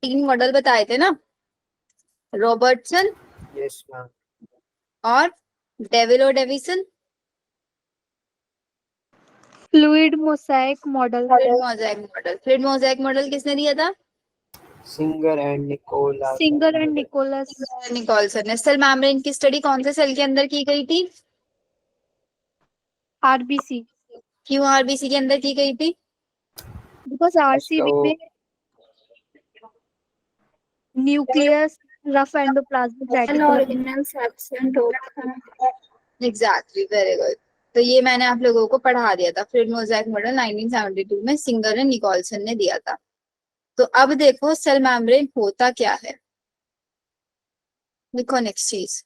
तीन मॉडल बताए थे ना, रॉबर्टसन यस मैम। और डेविलो Davidson. Fluid mosaic model. Fluid mosaic model किसने दिया था? Singer and Nicola. Singer and Nicolas. Nicolson ने। सेल मेम्ब्रेन की स्टडी कौन से सेल के अंदर की गई थी? आरबीसी। क्यों आरबीसी के अंदर की गई थी? बिकॉज आरसीबी में nucleus rough endoplasmic reticulum absent होता है। Exactly, very good. तो ये मैंने आप लोगों को पढ़ा दिया था। फ्लूइड मोज़ेक मॉडल 1972 में सिंगर एंड निकोलसन ने दिया था। तो अब देखो सेल मेम्ब्रेन होता क्या है। देखो नेक्स्ट चीज,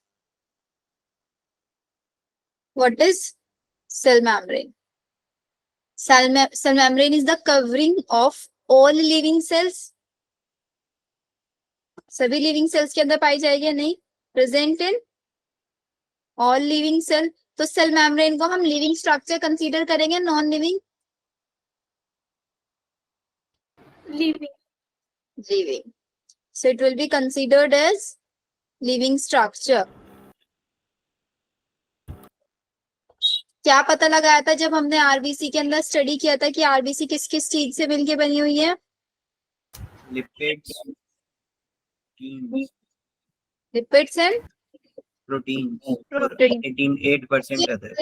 what is cell membrane? Cell membrane is the covering of all living cells. सभी लिविंग सेल्स के अंदर पाई जाएगी या नहीं? Present in all living cell. तो सेल मेम्ब्रेन को हम लिविंग स्ट्रक्चर कंसीडर करेंगे, non living? Living. So it will be considered as living structure. क्या पता लगाया था जब हमने आरबीसी के अंदर स्टडी किया था कि आरबीसी किस किस चीज से मिलके बनी हुई है? Lipids, lipids and proteins, protein. 88% रहता है।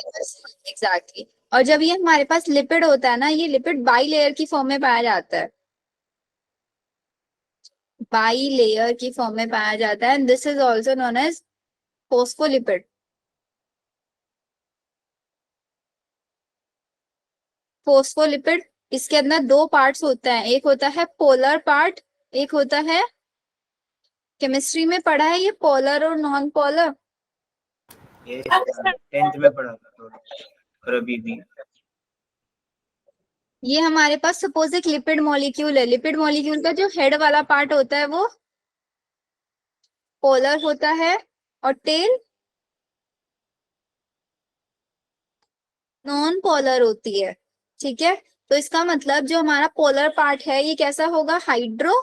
एग्जैक्टली। और जब ये हमारे पास लिपिड होता है ना, ये लिपिड बाई लेयर की फॉर्म में पाया जाता है, बाई लेयर की फॉर्म में पाया जाता है। And this is also known as phospholipid. Phospholipid, इसके अंदर दो पार्ट्स होते हैं, एक होता है पोलर पार्ट, एक होता है, केमिस्ट्री में पढ़ा है ये पोलर और नॉन पोलर। यस, 10th में पढ़ा था थोड़ा, और अभी भी। ये हमारे पास सपोज एक लिपिड मॉलिक्यूल है। लिपिड मॉलिक्यूल का जो हेड वाला पार्ट होता है वो पोलर होता है और टेल नॉन पोलर होती है। ठीक है, तो इसका मतलब जो हमारा पोलर पार्ट है ये कैसा होगा? हाइड्रो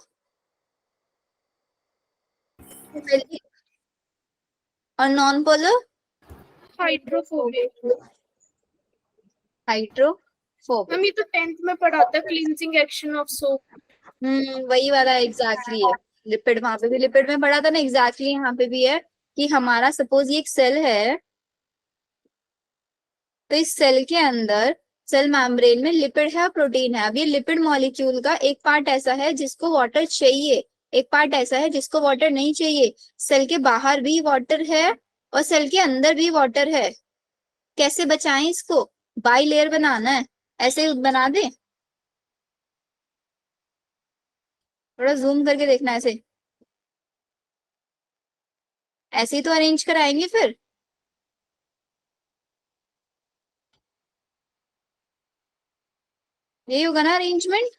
और नॉन पोलर हाइड्रोफोबिक। हाइड्रोफोबिक। हम ये तो 10th में पढ़ा था, क्लींजिंग एक्शन ऑफ सोप। वही वाला एग्जैक्टली है। लिपिड वहां पे भी लिपिड में पढ़ा था ना, एग्जैक्टली यहाँ पे भी है कि हमारा सपोज ये एक सेल है, तो इस सेल के अंदर सेल मेम्ब्रेन में लिपिड है और प्रोटीन है। अब ये लिपिड मॉलिक्यूल का एक पार्ट ऐसा है जिसको वाटर चाहिए, एक पार्ट ऐसा है जिसको वाटर नहीं चाहिए। सेल के बाहर भी वाटर है और सेल के अंदर भी वाटर है। कैसे बचाएं इसको? बाई लेयर बनाना है, ऐसे बना दे, थोड़ा जूम करके देखना, ऐसे ऐसे ही तो अरेंज कराएंगे फिर। यही होगा ना अरेंजमेंट?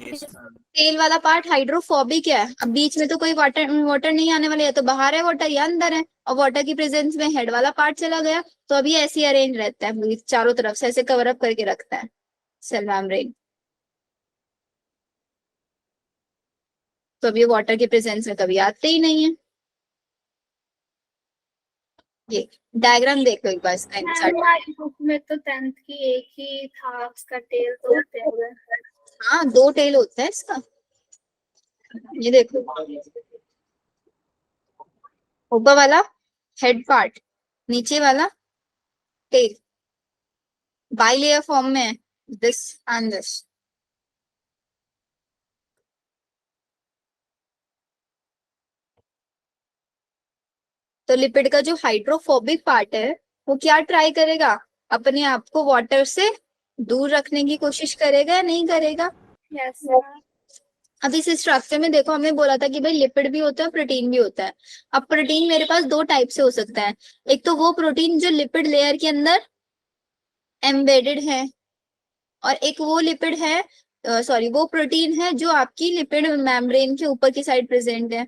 Yes ma'am. तेल वाला पार्ट हाइड्रोफोबिक है। अब बीच में तो कोई वाटर वाटर नहीं आने वाला है, तो बाहर है वाटर या अंदर है, और वाटर की प्रेजेंस में हेड वाला पार्ट चला गया, तो अभी ऐसे ही अरेंज रहता है, चारों तरफ से ऐसे कवर अप करके रखता है सेल मेम्ब्रेन। तो अभी वाटर की प्रेजेंस में कभी आते ही नहीं है। ये डायग्राम देखो एक बार इसका, हमारी बुक में तो 10th की एक ही था, उसका टेल तो होते हैं। हाँ, दो टेल होता है इसका। ये देखो, ऊपर वाला हेड पार्ट, नीचे वाला टेल, बाई लेयर फॉर्म में है, दिस एंड दिस। तो लिपिड का जो हाइड्रोफोबिक पार्ट है वो क्या ट्राई करेगा? अपने आप को वाटर से दूर रखने की कोशिश करेगा या नहीं करेगा? यस। अब इस स्ट्रक्चर में देखो, हमें बोला था कि भाई लिपिड भी होता है, प्रोटीन भी होता है। अब प्रोटीन मेरे पास दो टाइप से हो सकता है। एक तो वो प्रोटीन जो लिपिड लेयर के अंदर एम्बेडेड है, और एक वो लिपिड है, सॉरी, वो प्रोटीन है जो आपकी लिपिड मेम्ब्रेन के ऊपर की साइड प्रेजेंट है,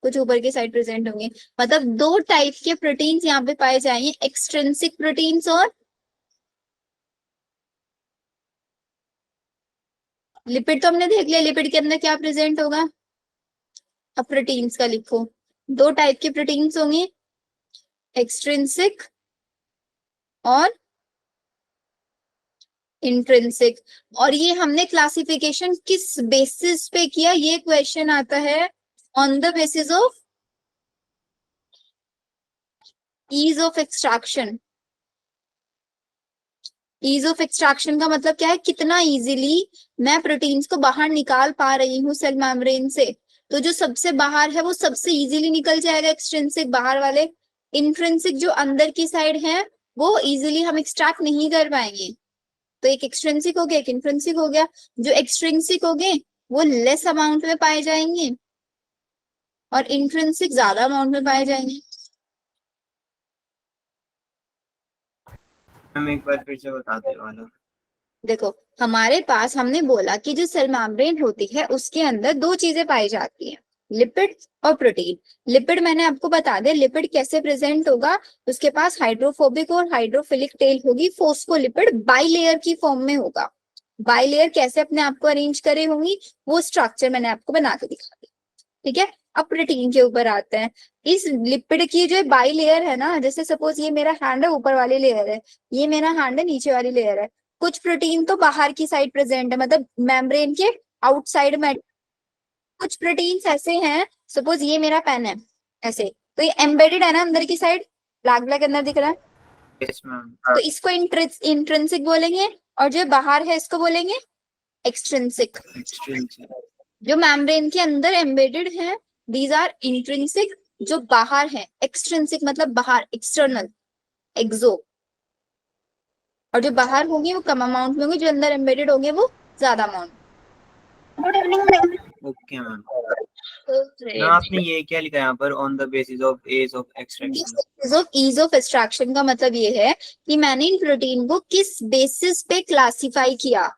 कुछ ऊपर की साइड प्रेजेंट होंगे। मतलब दो टाइप के प्रोटीन्स यहाँ पे पाए जाएंगे, एक्सट्रिंसिक प्रोटीन्स और लिपिड तो हमने देख लिया, लिपिड के अंदर क्या प्रेजेंट होगा। अब प्रोटीन्स का लिखो, दो टाइप के प्रोटीन्स होंगे, एक्सट्रिंसिक और इंट्रिंसिक। और ये हमने क्लासिफिकेशन किस बेसिस पे किया, ये क्वेश्चन आता है on the basis of ease of extraction. Ease of extraction का मतलब क्या है, कितना इजीली मैं प्रोटीन्स को बाहर निकाल पा रही हूँ सेल मेम्ब्रेन से। तो जो सबसे बाहर है वो सबसे इजीली निकल जाएगा, एक्सट्रिंसिक बाहर वाले। इंट्रिंसिक जो अंदर की साइड है वो इजीली हम एक्सट्रैक्ट नहीं कर पाएंगे। तो एक एक्सट्रिंसिक हो गया, एक इंट्रिंसिक हो गया। जो एक्सट्रिंसिक हो गए वो लेस अमाउंट में पाए जाएंगे और इंट्रिंसिक ज्यादा अमाउंट में पाए जाएंगे। हम एक बार फिर से बता दे वाला। देखो हमारे पास हमने बोला कि जो सेल मेम्ब्रेन होती है उसके अंदर दो चीजें पाई जाती हैं, लिपिड और प्रोटीन। लिपिड मैंने आपको बता दिया, लिपिड कैसे प्रेजेंट होगा, उसके पास हाइड्रोफोबिक और हाइड्रोफिलिक टेल होगी। फोस्फोलिपिड बाइलेयर की फॉर्म में होगा। बाइलेयर कैसे अपने आप को अरेंज करे होंगी वो स्ट्रक्चर मैंने आपको बना के दिखा दिया, ठीक है। अब प्रोटीन के ऊपर आते हैं। इस लिपिड की जो बाई लेयर है ना, जैसे सपोज ये मेरा हैंड है, ऊपर वाली लेयर है, ये मेरा हैंड है, नीचे वाली लेयर है। कुछ प्रोटीन तो बाहर की साइड प्रेजेंट है, मतलब मेम्ब्रेन के आउटसाइड में। कुछ प्रोटीन्स ऐसे हैं, सपोज ये मेरा पेन है ऐसे, तो ये एम्बेडेड है ना अंदर की साइड, ब्लैक ब्लैक अंदर दिख रहा है, यस मैम। तो इसको इंट्रिंसिक बोलेंगे। और जो बाहर है इसको बोलेंगे एक्सट्रिंसिक। एक्सट्रिंसिक। जो मेम्ब्रेन के अंदर एम्बेडेड है दीज आर इंट्रिंसिक, जो बाहर है एक्सट्रिंसिक मतलब बाहर, एक्सटर्नल, एक्सो। और जो बाहर होंगे वो कम अमाउंट में होंगे, जो अंदर एम्बेडेड होंगे वो ज्यादा amount. Good evening. Okay ma'am. Ma'am आपने ये क्या लिखा है यहाँ पर, on the basis of age of extraction? Ease of extraction का मतलब ये है कि मैंने इन प्रोटीन को किस बेसिस पे क्लासिफाई किया।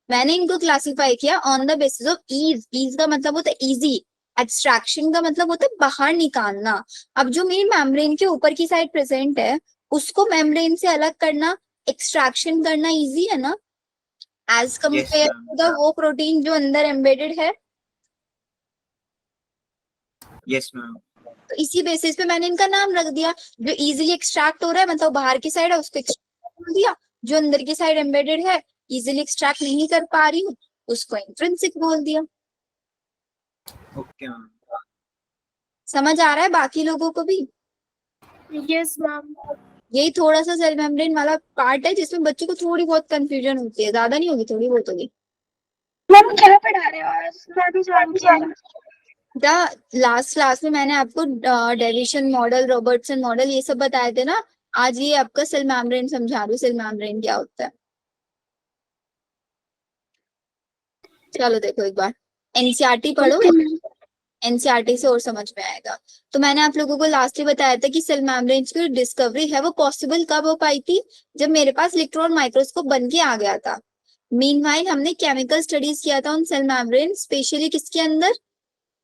मैंने इनको क्लासिफाई किया on the basis of ease. Ease का मतलब होता है इजी, एक्सट्रैक्शन का मतलब होता है बाहर निकालना। अब जो मेरी मेम्ब्रेन के ऊपर की साइड प्रेजेंट है उसको मेम्ब्रेन से अलग करना, एक्सट्रैक्शन करना इजी है ना, एज कंपेयर टू द वो प्रोटीन जो अंदर एम्बेडेड है। Yes ma'am. तो इसी बेसिस पे मैंने इनका नाम रख दिया। जो इजीली एक्सट्रैक्ट हो रहा है मतलब बाहर की साइड है उसको एक्सट्रैक्ट बोल दिया, जो अंदर की साइड एम्बेडेड है इजीली एक्सट्रैक्ट नहीं कर पा रही हूँ उसको इंट्रिंसिक बोल दिया। Okay ma'am. समझ आ रहा है बाकी लोगों को भी? Yes ma'am. यही थोड़ा सा सेल मेम्ब्रेन वाला पार्ट है जिसमें बच्चों को थोड़ी बहुत कंफ्यूजन होती है, ज्यादा नहीं होगी, थोड़ी बहुत होगी। मैम क्या पढ़ा रहे हो आज? मैं भी जानती लास्ट क्लास में मैंने आपको डेविसन मॉडल, रॉबर्टसन मॉडल ये सब बताए थे ना। आज ये आपका सेल मेम्ब्रेन समझा रही हूँ, सेल मेम्ब्रेन क्या होता है। चलो देखो एक बार एनसीईआरटी पढ़ो, एनसीईआरटी से और समझ में आएगा। तो मैंने आप लोगों को लास्ट ही बताया था कि सेल मेम्ब्रेन की डिस्कवरी है वो पॉसिबल कब हो पाई थी, जब मेरे पास इलेक्ट्रॉन माइक्रोस्कोप बन के आ गया था। मीनवाइल हमने केमिकल स्टडीज किया था उन सेल मेम्ब्रेन, स्पेशली किसके अंदर,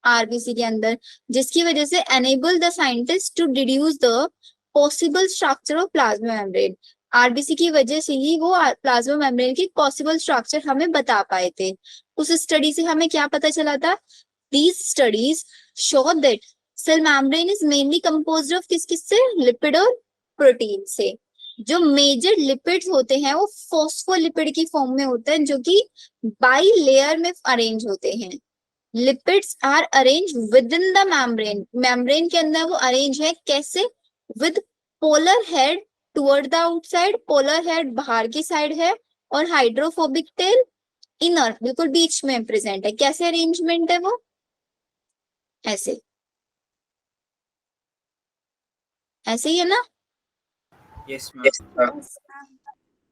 आरबीसी के अंदर, जिसकी वजह से enable the scientist to deduce the possible structure of plasma membrane. RBC की वजह से ही वो प्लाज्मा मेम्ब्रेन की पॉसिबल स्ट्रक्चर हमें बता पाए थे। उस स्टडी से हमें क्या पता चला था, these studies show that cell membrane is mainly composed of किस किस से, लिपिड और प्रोटीन से। जो मेजर लिपिड्स होते हैं वो फॉस्फोलिपिड की फॉर्म में होते हैं, जो कि बाई लेयर में अरेंज होते हैं। Lipids are arrange within the membrane, membrane के अंदर वो अरेंज है कैसे, with polar head toward the outside, polar head बाहर की साइड है, और हाइड्रोफोबिक टेल इनर बिल्कुल बीच में प्रेजेंट है। कैसे अरेंजमेंट है वो, ऐसे, ऐसे ही है ना। Yes ma'am.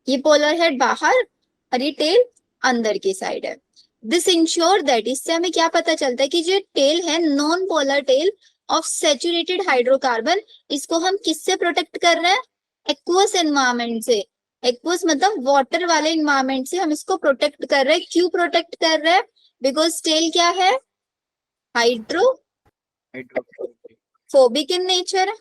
ये पोलर हेड बाहर और ये टेल अंदर की साइड है। दिस इंश्योर दैट, इससे हमें क्या पता चलता है कि जो टेल है non polar tail of saturated hydrocarbon, इसको हम किससे प्रोटेक्ट कर रहे हैं, एक्वस एनवायरमेंट से। एक्वस मतलब वाटर वाले एनवायरमेंट से हम इसको प्रोटेक्ट कर रहे हैं। क्यों प्रोटेक्ट कर रहे हैं, बिकॉज टेल क्या है, हाइड्रोफोबिक इन नेचर है,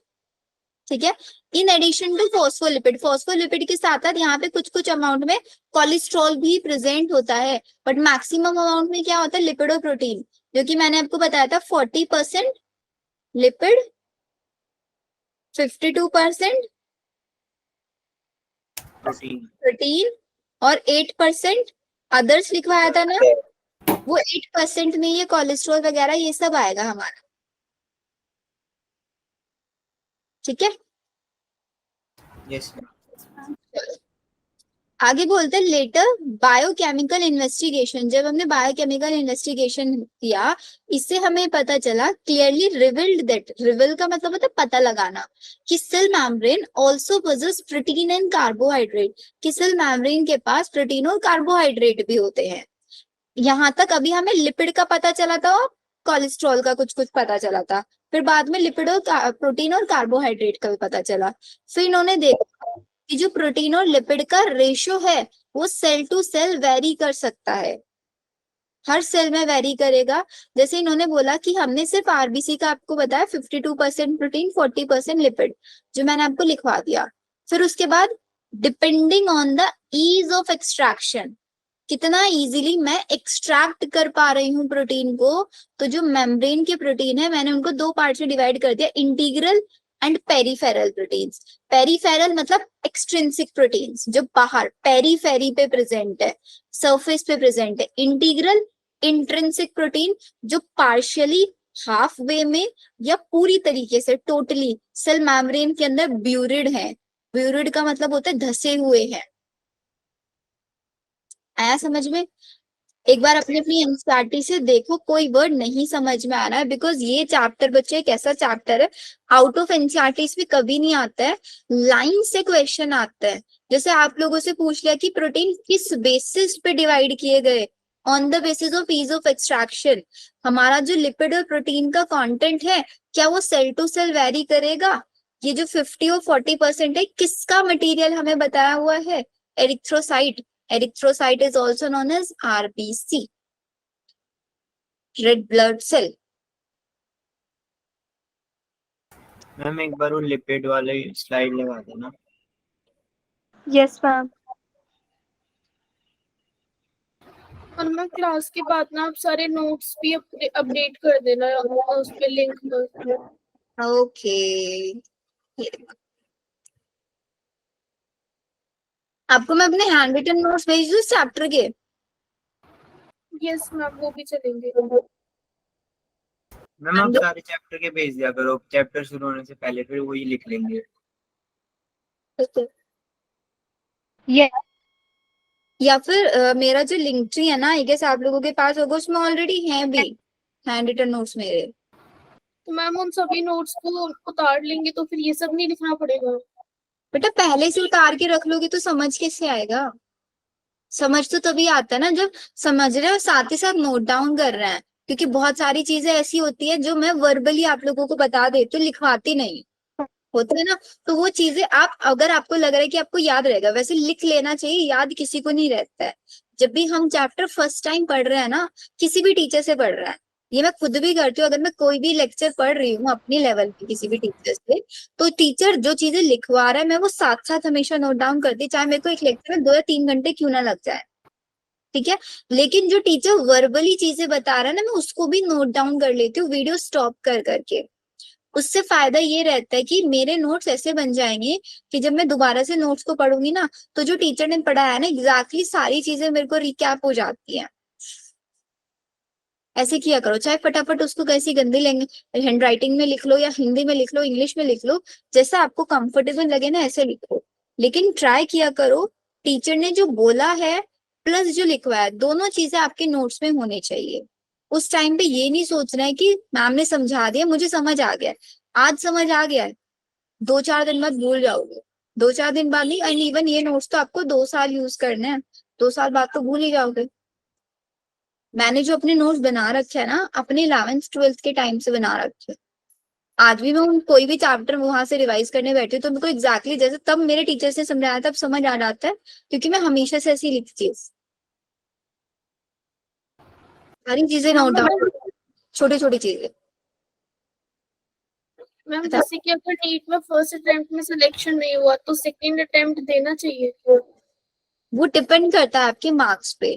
ठीक है। इन एडिशन टू फॉस्फोलिपिड के साथ साथ यहाँ पे कुछ कुछ अमाउंट में कोलेस्ट्रॉल भी प्रेजेंट होता है, बट मैक्सिमम अमाउंट में क्या होता है, लिपिड और प्रोटीन, जो कि मैंने आपको बताया था 40% लिपिड, 52% प्रोटीन और 8% अदर्स लिखवाया था ना, वो 8% में ये कोलेस्ट्रॉल वगैरह ये सब आएगा हमारा। ठीक है, यस। आगे बोलते हैं लेटर बायोकेमिकल इन्वेस्टिगेशन। जब हमने बायोकेमिकल इन्वेस्टिगेशन किया, इससे हमें पता चला क्लियरली रिवील्ड दैट, रिवील का मतलब होता है पता लगाना, कि cell membrane also possess protein and carbohydrate, कि सेल मेम्ब्रेन के पास प्रोटीन और कार्बोहाइड्रेट भी होते हैं। यहाँ तक अभी हमें लिपिड का पता चला था और कोलेस्ट्रॉल का कुछ कुछ पता चला था, फिर बाद में लिपिड और प्रोटीन और कार्बोहाइड्रेट का भी पता चला। फिर इन्होंने देखा कि जो प्रोटीन और लिपिड का रेशियो है वो सेल टू सेल वेरी कर सकता है, हर सेल में वेरी करेगा। जैसे इन्होंने बोला कि हमने सिर्फ आरबीसी का आपको बताया 52% प्रोटीन 40% लिपिड, जो मैंने आपको लिखवा दिया। फिर उसके बाद depending on the ease of extraction, कितना इजीली मैं एक्सट्रैक्ट कर पा रही हूँ प्रोटीन को, तो जो मेम्ब्रेन के प्रोटीन है मैंने उनको दो पार्ट में डिवाइड कर दिया, integral and peripheral proteins. Peripheral मतलब एक्सट्रिंसिक प्रोटीन्स जो बाहर पेरीफेरी पे प्रेजेंट है, सरफेस पे प्रेजेंट है। इंटीग्रल इंट्रिंसिक प्रोटीन जो पार्शियली, हाफ वे में या पूरी तरीके से टोटली सेल मेम्ब्रेन के अंदर ब्यूरिड है। ब्यूरिड का मतलब होता है धसे हुए हैं। आया समझ में? एक बार अपनी अपनी एनसीईआरटी से देखो, कोई वर्ड नहीं समझ में आ रहा है, बिकॉज ये चैप्टर बच्चे एक ऐसा चैप्टर है आउट ऑफ एनसीईआरटी भी कभी नहीं आता है, लाइन से क्वेश्चन आता है। जैसे आप लोगों से पूछ लिया कि प्रोटीन किस बेसिस पे डिवाइड किए गए, on the basis of ease of extraction. हमारा जो लिपिड और प्रोटीन का कंटेंट है क्या वो सेल टू सेल वेरी करेगा? ये जो 50 और 40% है किसका मटेरियल हमें बताया हुआ है? Erythrocyte. Erythrocyte is also known as RBC, red blood cell. Ma'am एक बार वो लिपिड वाले स्लाइड लगा देना। Yes ma'am. और मैं क्लास के बाद ना आप सारे नोट्स भी अपडेट कर देना उस पे लिंक पर। ओके, आपको मैं अपने हैंड रिटन नोट्स भेज दूं चैप्टर के? यस मैम, वो भी चलेंगे। मैम आप सारे चैप्टर के भेज दिया करो, चैप्टर शुरू होने से पहले, फिर वही लिख लेंगे। या फिर मेरा जो लिंक ट्री है ना, आई गेस आप लोगों के पास होगा, उसमें ऑलरेडी है भी हैंड रिटन नोट्स मेरे। तो मैम उन सभी नोट्स को उतार लेंगे तो फिर ये सब नहीं लिखना पड़ेगा? बेटा पहले से उतार के रख लोगे तो समझ कैसे आएगा? समझ तो तभी आता है ना जब समझ रहे हो साथ ही साथ नोट डाउन कर रहे हैं, क्योंकि बहुत सारी चीजें ऐसी होती है जो मैं वर्बली आप लोगों को बता देती हूँ, लिखवाती नहीं होता है ना। तो वो चीजें आप, अगर आपको लग रहा है कि आपको याद रहेगा, वैसे लिख लेना चाहिए, याद किसी को नहीं रहता है। जब भी हम चैप्टर फर्स्ट टाइम पढ़ रहे हैं ना, किसी भी टीचर से पढ़ रहा है, ये मैं खुद भी करती हूँ, अगर मैं कोई भी लेक्चर पढ़ रही हूँ अपनी लेवल पे किसी भी टीचर से, तो टीचर जो चीजें लिखवा रहा है मैं वो साथ साथ हमेशा नोट डाउन करती, चाहे मेरे को एक लेक्चर में 2 या 3 घंटे क्यों ना लग जाए। ठीक है, लेकिन जो टीचर वर्बली चीजें बता रहा है ना, मैं उसको भी नोट डाउन कर लेती हूँ वीडियो स्टॉप कर करके। उससे फायदा ये रहता है कि मेरे नोट्स ऐसे बन जाएंगे कि जब मैं दोबारा से नोट्स को पढ़ूंगी ना, तो जो टीचर ने पढ़ाया है ना एग्जैक्टली सारी चीजें मेरे को रिकैप हो जाती हैं। ऐसे किया करो, चाहे फटाफट उसको कैसी गंदी लेंगे हैंड राइटिंग में लिख लो या हिंदी में लिख लो, इंग्लिश में लिख लो, जैसा आपको कंफर्टेबल लगे ना ऐसे लिखो, लेकिन ट्राई किया करो टीचर ने जो बोला है प्लस जो लिखवाया है दोनों चीजें आपके नोट्स में होनी चाहिए। उस टाइम पे ये नहीं सोचना है कि मैम ने समझा दिया मुझे समझ आ गया, आज समझ आ गया है 2-4 दिन बाद भूल जाओगे, 2-4 दिन बाद नहीं, एंड इवन ये नोट्स तो आपको 2 साल यूज करने हैं, 2 साल बाद तो भूल ही जाओगे। मैंने जो अपने नोट्स बना रखे है ना अपने 11th-12th के टाइम से बना रखे, आज भी मैं कोई भी चैप्टर वहां से रिवाइज करने बैठी हूँ तो मेरे को एग्जैक्टली जैसे तब मेरे टीचर से समझाया तब समझ आ जाता है, क्योंकि मैं हमेशा से ऐसी लिखती हूँ, सारी चीजें नोट डाउन, छोटी छोटी चीजें। मैम जैसे कि अगर नीट में फर्स्ट अटेम्प्ट में सिलेक्शन नहीं हुआ तो सेकंड अटेम्प्ट देना चाहिए। वो डिपेंड करता है आपके मार्क्स पे।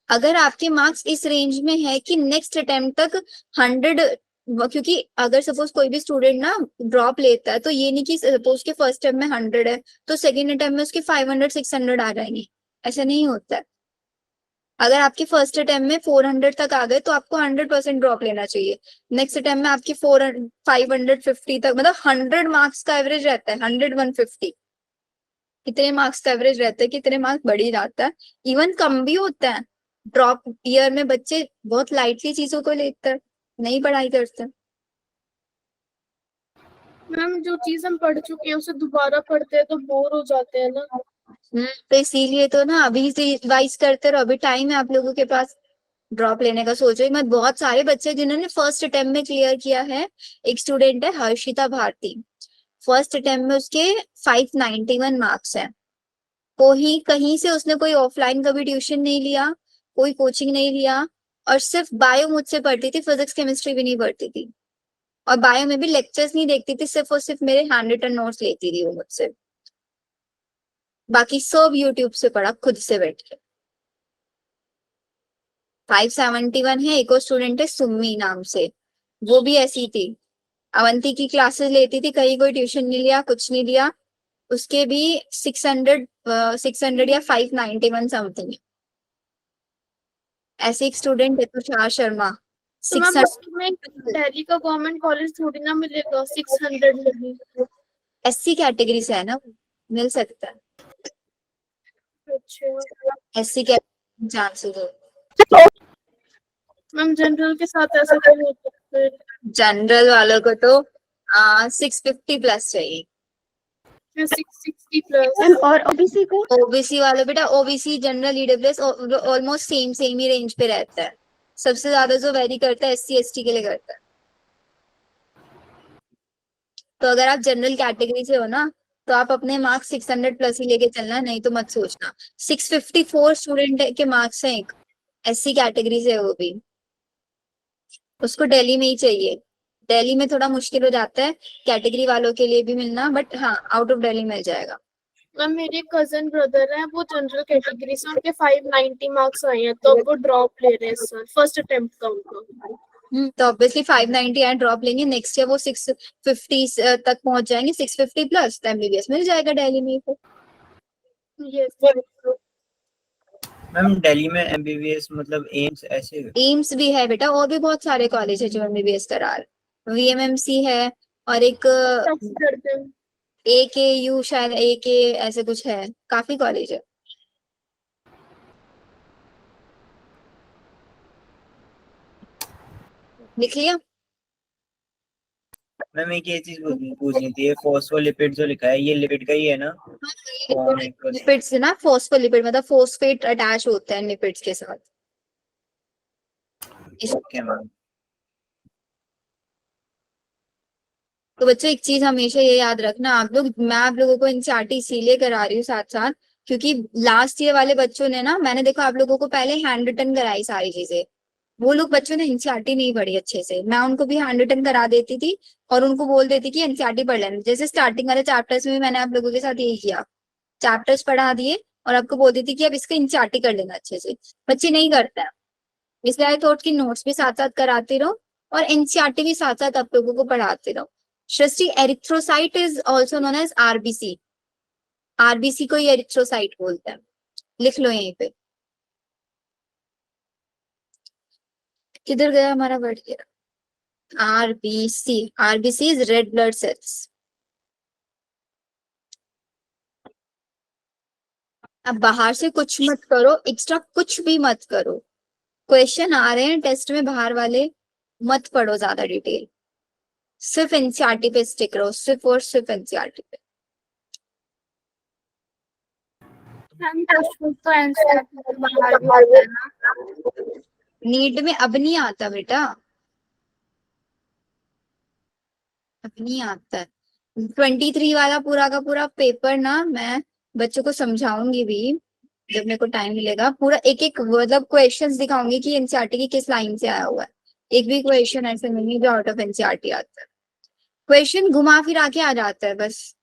अगर आपके मार्क्स इस रेंज में है कि नेक्स्ट अटेम्प्ट तक 100, क्योंकि अगर सपोज कोई भी स्टूडेंट ना ड्रॉप लेता है तो ये नहीं कि सपोज के फर्स्ट अटेम्प्ट में 100 है तो सेकंड अटेम्प्ट में उसके 500 600 आ जाएंगे, ऐसा नहीं होता है। अगर आपके फर्स्ट अटेम्प्ट में 400 तक आ गए तो आपको 100% ड्रॉप लेना चाहिए। नेक्स्ट अटेम्प्ट में आपके 550 तक, मतलब 100 मार्क्स का एवरेज रहता है, 100 150 कितने मार्क्स का एवरेज रहता है, कितने मार्क्स बढ़ ही जाता है। इवन कम भी होता है। ड्रॉप ईयर में बच्चे बहुत लाइटली चीजों को लेते हैं, नहीं पढ़ाई करते। मैम जो चीज हम पढ़ चुके हैं उसे दोबारा पढ़ते हैं तो बोर हो जाते हैं ना। तो इसीलिए तो ना अभी से रिवाइज करते रहो, अभी टाइम है आप लोगों के पास। ड्रॉप लेने का सोचो ही मत। बहुत सारे बच्चे जिन्होंने फर्स्ट अटेम्प्ट में क्लियर किया है। एक स्टूडेंट है हर्षिता भारती, फर्स्ट अटेम्प्ट में उसके 591 मार्क्स है। कोई कहीं से उसने कोई ऑफलाइन कभी ट्यूशन नहीं लिया, कोई कोचिंग नहीं लिया, और सिर्फ बायो मुझसे पढ़ती थी, फिजिक्स केमिस्ट्री भी नहीं पढ़ती थी। और बायो में भी लेक्चर्स नहीं देखती थी, सिर्फ और सिर्फ मेरे हैंड रिटन नोट्स लेती थी वो मुझसे। बाकी सब यूट्यूब से पढ़ा खुद से बैठ के। 571 है। एक और स्टूडेंट है सुम्मी नाम से, वो भी ऐसी थी। अवंती की क्लासेस लेती थी, कहीं कोई ट्यूशन नहीं लिया, कुछ नहीं लिया। उसके भी 600 या 591 समथिंग। ऐसे एक स्टूडेंट है तुषार शर्मा, तो मैम 600। उसमें दिल्ली का गवर्नमेंट कॉलेज थोड़ी ना मिलेगा 600 में भी। एससी कैटेगरी से है ना, मिल सकता है। अच्छा एससी कैटेगरी चांसेस हो। मैम जनरल के साथ ऐसा क्यों होता है फिर? जनरल वालों को तो 650 प्लस चाहिए। 660 प्लस। मैम और ओबीसी को? ओबीसी वालों बेटा, OBC general EWS almost same ही रेंज पे रहता है। सबसे ज्यादा जो वेरी करता है एससी एसटी के लिए करता है। तो अगर आप जनरल कैटेगरी से हो ना तो आप अपने मार्क्स 600 प्लस ही लेके चलना, नहीं तो मत सोचना। 654 स्टूडेंट के मार्क्स हैं, एक एससी कैटेगरी से है वो भी। उसको दिल्ली में ही चाहिए। दिल्ली में थोड़ा मुश्किल हो जाता है कैटेगरी वालों के लिए भी मिलना, बट हाँ आउट ऑफ दिल्ली मिल जाएगा। मैम मेरे कजन ब्रदर है वो जनरल कैटेगरी से, उनके 590 मार्क्स आए हैं तो अब वो ड्रॉप ले रहे हैं सर, फर्स्ट अटेम्प्ट का उनका। तो ऑब्वियसली 590 एंड ड्रॉप लेंगे, नेक्स्ट ईयर वो 650 तक पहुंच जाएंगे, 650 प्लस तो एमबीबीएस मिल जाएगा दिल्ली में ही। यस मैम दिल्ली में एमबीबीएस मतलब एम्स ऐसे? एम्स भी है बेटा, और भी बहुत सारे कॉलेज है जो एमबीबीएस करा रहे। वीएमएमसी है, और एक करते हैं। AKU शायद, AK ऐसे कुछ है, काफी कॉलेज है। लिख लिया? मैम एक ये चीज पूछनी थी, ये फॉस्फोलिपिड जो लिखा है ये लिपिड का ही है ना? लिपिड्स ना, फॉस्फोलिपिड मतलब फॉस्फेट अटैच होता है लिपिड्स के साथ। Okay ma'am. तो बच्चों एक चीज हमेशा ये याद रखना आप लोग, मैं आप लोगों को एनसीईआरटी इसीलिए करा रही हूँ साथ साथ क्योंकि लास्ट ईयर वाले बच्चों ने ना, मैंने देखो आप लोगों को पहले हैंड रिटन कराई सारी चीजें। वो लोग बच्चों ने एनसीईआरटी नहीं पढ़ी अच्छे से, मैं उनको भी हैंड रिटन करा देती थी और उनको बोल देती कि एनसीईआरटी पढ़ लेना। जैसे स्टार्टिंग वाले चैप्टर्स में भी मैंने आप लोगों के साथ यही किया, चैप्टर्स पढ़ा दिए और आपको बोल देती कि अब इसका एनसीईआरटी कर लेना अच्छे से। बच्चे नहीं करते हैं, इसलिए आई थॉट कि नोट्स भी साथ साथ कराते रहो और एनसीईआरटी भी साथ साथ आप लोगों को पढ़ाते रहो। Srishti, erythrocyte is also known as RBC. RBC को ही एरिथ्रोसाइट बोलते हैं, लिख लो यहीं पे। किधर गया हमारा word? RBC, RBC is red blood cells. अब बाहर से कुछ मत करो, एक्स्ट्रा कुछ भी मत करो। क्वेश्चन आ रहे हैं टेस्ट में बाहर वाले, मत पढ़ो ज्यादा डिटेल, सिर्फ एनसीईआरटी पे स्टिक रहो, सिर्फ और सिर्फ एनसीईआरटी पे। नीट में अब नहीं आता बेटा, अब नहीं आता है। 23 वाला पूरा का पूरा पेपर ना मैं बच्चों को समझाऊंगी भी जब मेरे को टाइम मिलेगा। पूरा एक एक मतलब क्वेश्चंस दिखाऊंगी कि एनसीईआरटी की किस लाइन से आया हुआ है। एक भी क्वेश्चन ऐसे नहीं जो आउट ऑफ एनसीईआरटी आता है। क्वेश्चन घुमा फिरा के आ जाता है बस।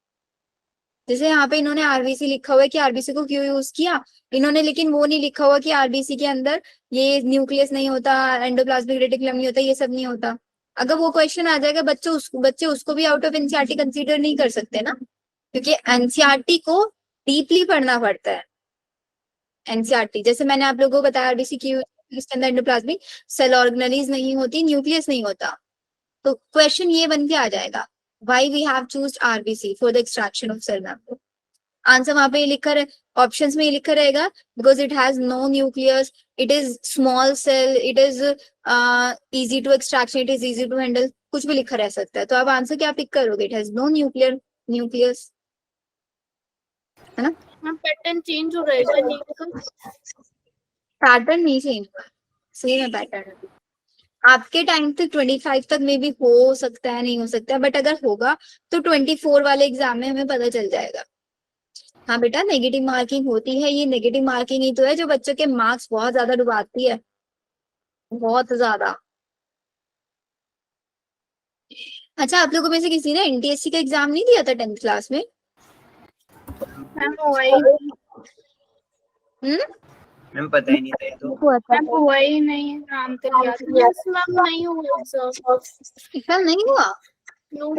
जैसे यहाँ पे इन्होंने आरबीसी लिखा हुआ है कि आरबीसी को क्यों यूज किया इन्होंने, लेकिन वो नहीं लिखा हुआ कि आरबीसी के अंदर ये न्यूक्लियस नहीं होता, एंडोप्लाज्मिक रेटिकुलम नहीं होता, ये सब नहीं होता। अगर वो क्वेश्चन आ जाएगा बच्चे उसको भी आउट ऑफ एनसीईआरटी कंसीडर नहीं कर सकते ना, क्योंकि एनसीईआरटी को डीपली पढ़ना पड़ता है। एनसीईआरटी जैसे मैंने आप लोगों को बताया आरबीसी की इसके अंदर एंडोप्लाज्मिक सेल ऑर्गेनेलीज नहीं होती, न्यूक्लियस नहीं होता। तो क्वेश्चन ये बन के आ जाएगा, why we have choosed RBC for the extraction of cell membrane. Answer वहां पे ये लिखा रहे, ऑप्शंस में ये लिखा रहेगा because it has no nucleus, it is small cell, it is easy to extraction, it is easy to handle, कुछ भी लिखा रह सकता है। तो आप आंसर क्या पिक करोगे? इट हैज नो न्यूक्लियस, है ना? मैम पैटर्न चेंज हो रहेगा नहीं तो? पैटर्न नहीं चेंज होगा, सेम है पैटर्न। आपके टाइम तक 25 तक में भी हो सकता है, नहीं हो सकता है, बट अगर होगा तो 24 वाले एग्जाम में हमें पता चल जाएगा। हाँ बेटा, नेगेटिव मार्किंग होती है, ये नेगेटिव मार्किंग ही तो है जो बच्चों के मार्क्स बहुत ज्यादा डुबाती है, बहुत ज्यादा। अच्छा, आप लोगों में से किसी ने एनटीएससी का एग्जाम नहीं दिया था 10th क्लास में? मैम हुआ ही मैम पता ही नहीं था ये तो। मैम हुआ ही नहीं, नाम तो लिया था। यस मैम, नहीं हुआ एग्जाम। एग्जाम नहीं हुआ? नो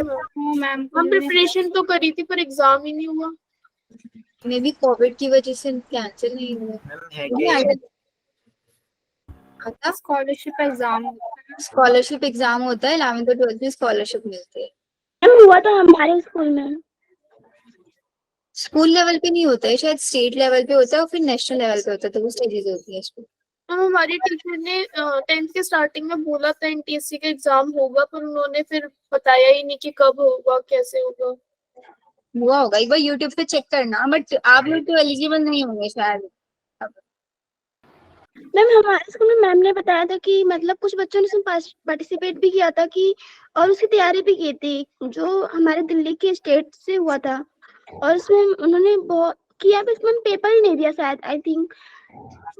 मैम, हम प्रिपरेशन तो करी थी पर एग्जाम ही नहीं हुआ। मे बी कोविड की वजह से कैंसिल नहीं हुआ। मैम है क्या? अच्छा, स्कॉलरशिप एग्जाम स्कॉलरशिप एग्जाम होता है 11th और 12th में, स्कॉलरशिप मिलती है। हुआ था हमारे स्कूल में। स्कूल लेवल पे नहीं होता है, शायद स्टेट लेवल पे होता है और फिर नेशनल लेवल पे होता है, तो वो स्टेजेस होती है इसमें। हमारी टीचर ने 10th के स्टार्टिंग में बोला था एनटीएससी का एग्जाम होगा, पर उन्होंने फिर बताया ही नहीं कि कब होगा, कैसे होगा। हुआ होगा, एक बार यूट्यूब पे चेक करना, बट आप लोग तो एलिजिबल नहीं होंगे शायद। मैम हमारे स्कूल में मैम ने बताया था कि मतलब कुछ बच्चों ने इसमें पार्टिसिपेट भी किया था कि, और उसकी तैयारी भी की थी, जो हमारे दिल्ली के स्टेट से हुआ था, और उसमें उन्होंने बहुत किया, बस मैम पेपर ही नहीं दिया शायद, आई थिंक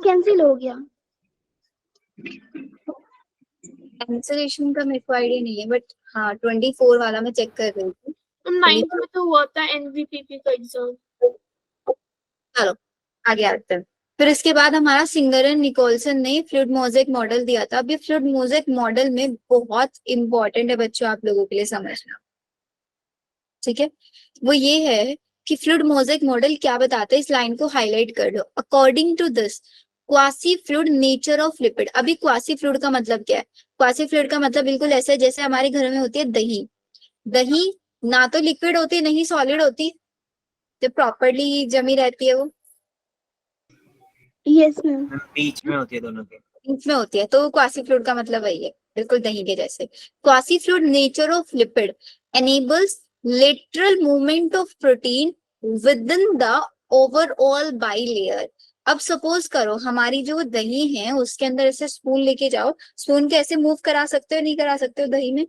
कैंसिल हो गया। कैंसलेशन का मेरे को आइडिया नहीं है, बट हाँ 24 वाला मैं चेक कर रही थी। 9th में तो हुआ था एनवीपीपी का एग्जाम। चलो आगे आते हैं। फिर इसके बाद हमारा सिंगर एंड निकोलसन ने फ्लूइड मोज़ेक मॉडल दिया था। अब ये फ्लूइड मोज़ेक मॉडल में बहुत इंपॉर्टेंट है बच्चों, आप लोगों के लिए समझना, ठीक है? वो ये है कि फ्लूइड मोज़ेक मॉडल क्या बताता है, इस लाइन को हाईलाइट कर लो। According to this quasi fluid nature of lipid. अभी क्वासी फ्लूइड का मतलब क्या है? क्वासी फ्लूइड का मतलब बिल्कुल ऐसा है जैसे हमारे घर में होती है दही। दही ना तो लिक्विड होती है, नहीं सॉलिड होती, जो प्रॉपरली जमी रहती है वो यस मैम। बीच में होती है दोनों के। बीच में होती है, तो क्वासी फ्लूइड का मतलब वही है, बिल्कुल दही के जैसे। Quasi fluid nature of lipid enables lateral movement of protein within the overall bilayer। अब सपोज करो हमारी जो दही है उसके अंदर ऐसे स्पून लेके जाओ, स्पून के ऐसे मूव करा सकते हो, नहीं करा सकते हो दही में?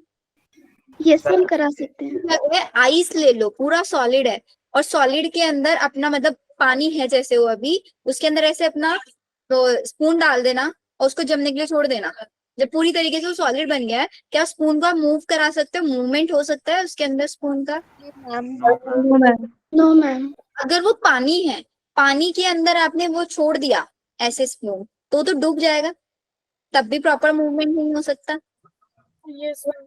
यस मैम करा सकते हैं। आइस ले लो, पूरा सॉलिड है, और सॉलिड के अंदर अपना मतलब पानी है जैसे वो अभी, उसके अंदर ऐसे अपना तो स्पून डाल देना और उसको जमने के लिए छोड़ देना। जब पूरी तरीके से वो सॉलिड बन गया है, क्या स्पून को आप मूव करा सकते हो? मूवमेंट हो सकता है उसके अंदर स्पून का? No ma'am. अगर वो पानी है, पानी के अंदर आपने वो छोड़ दिया ऐसे स्पून, तो डूब जाएगा, तब भी प्रॉपर मूवमेंट नहीं हो सकता। Yes ma'am.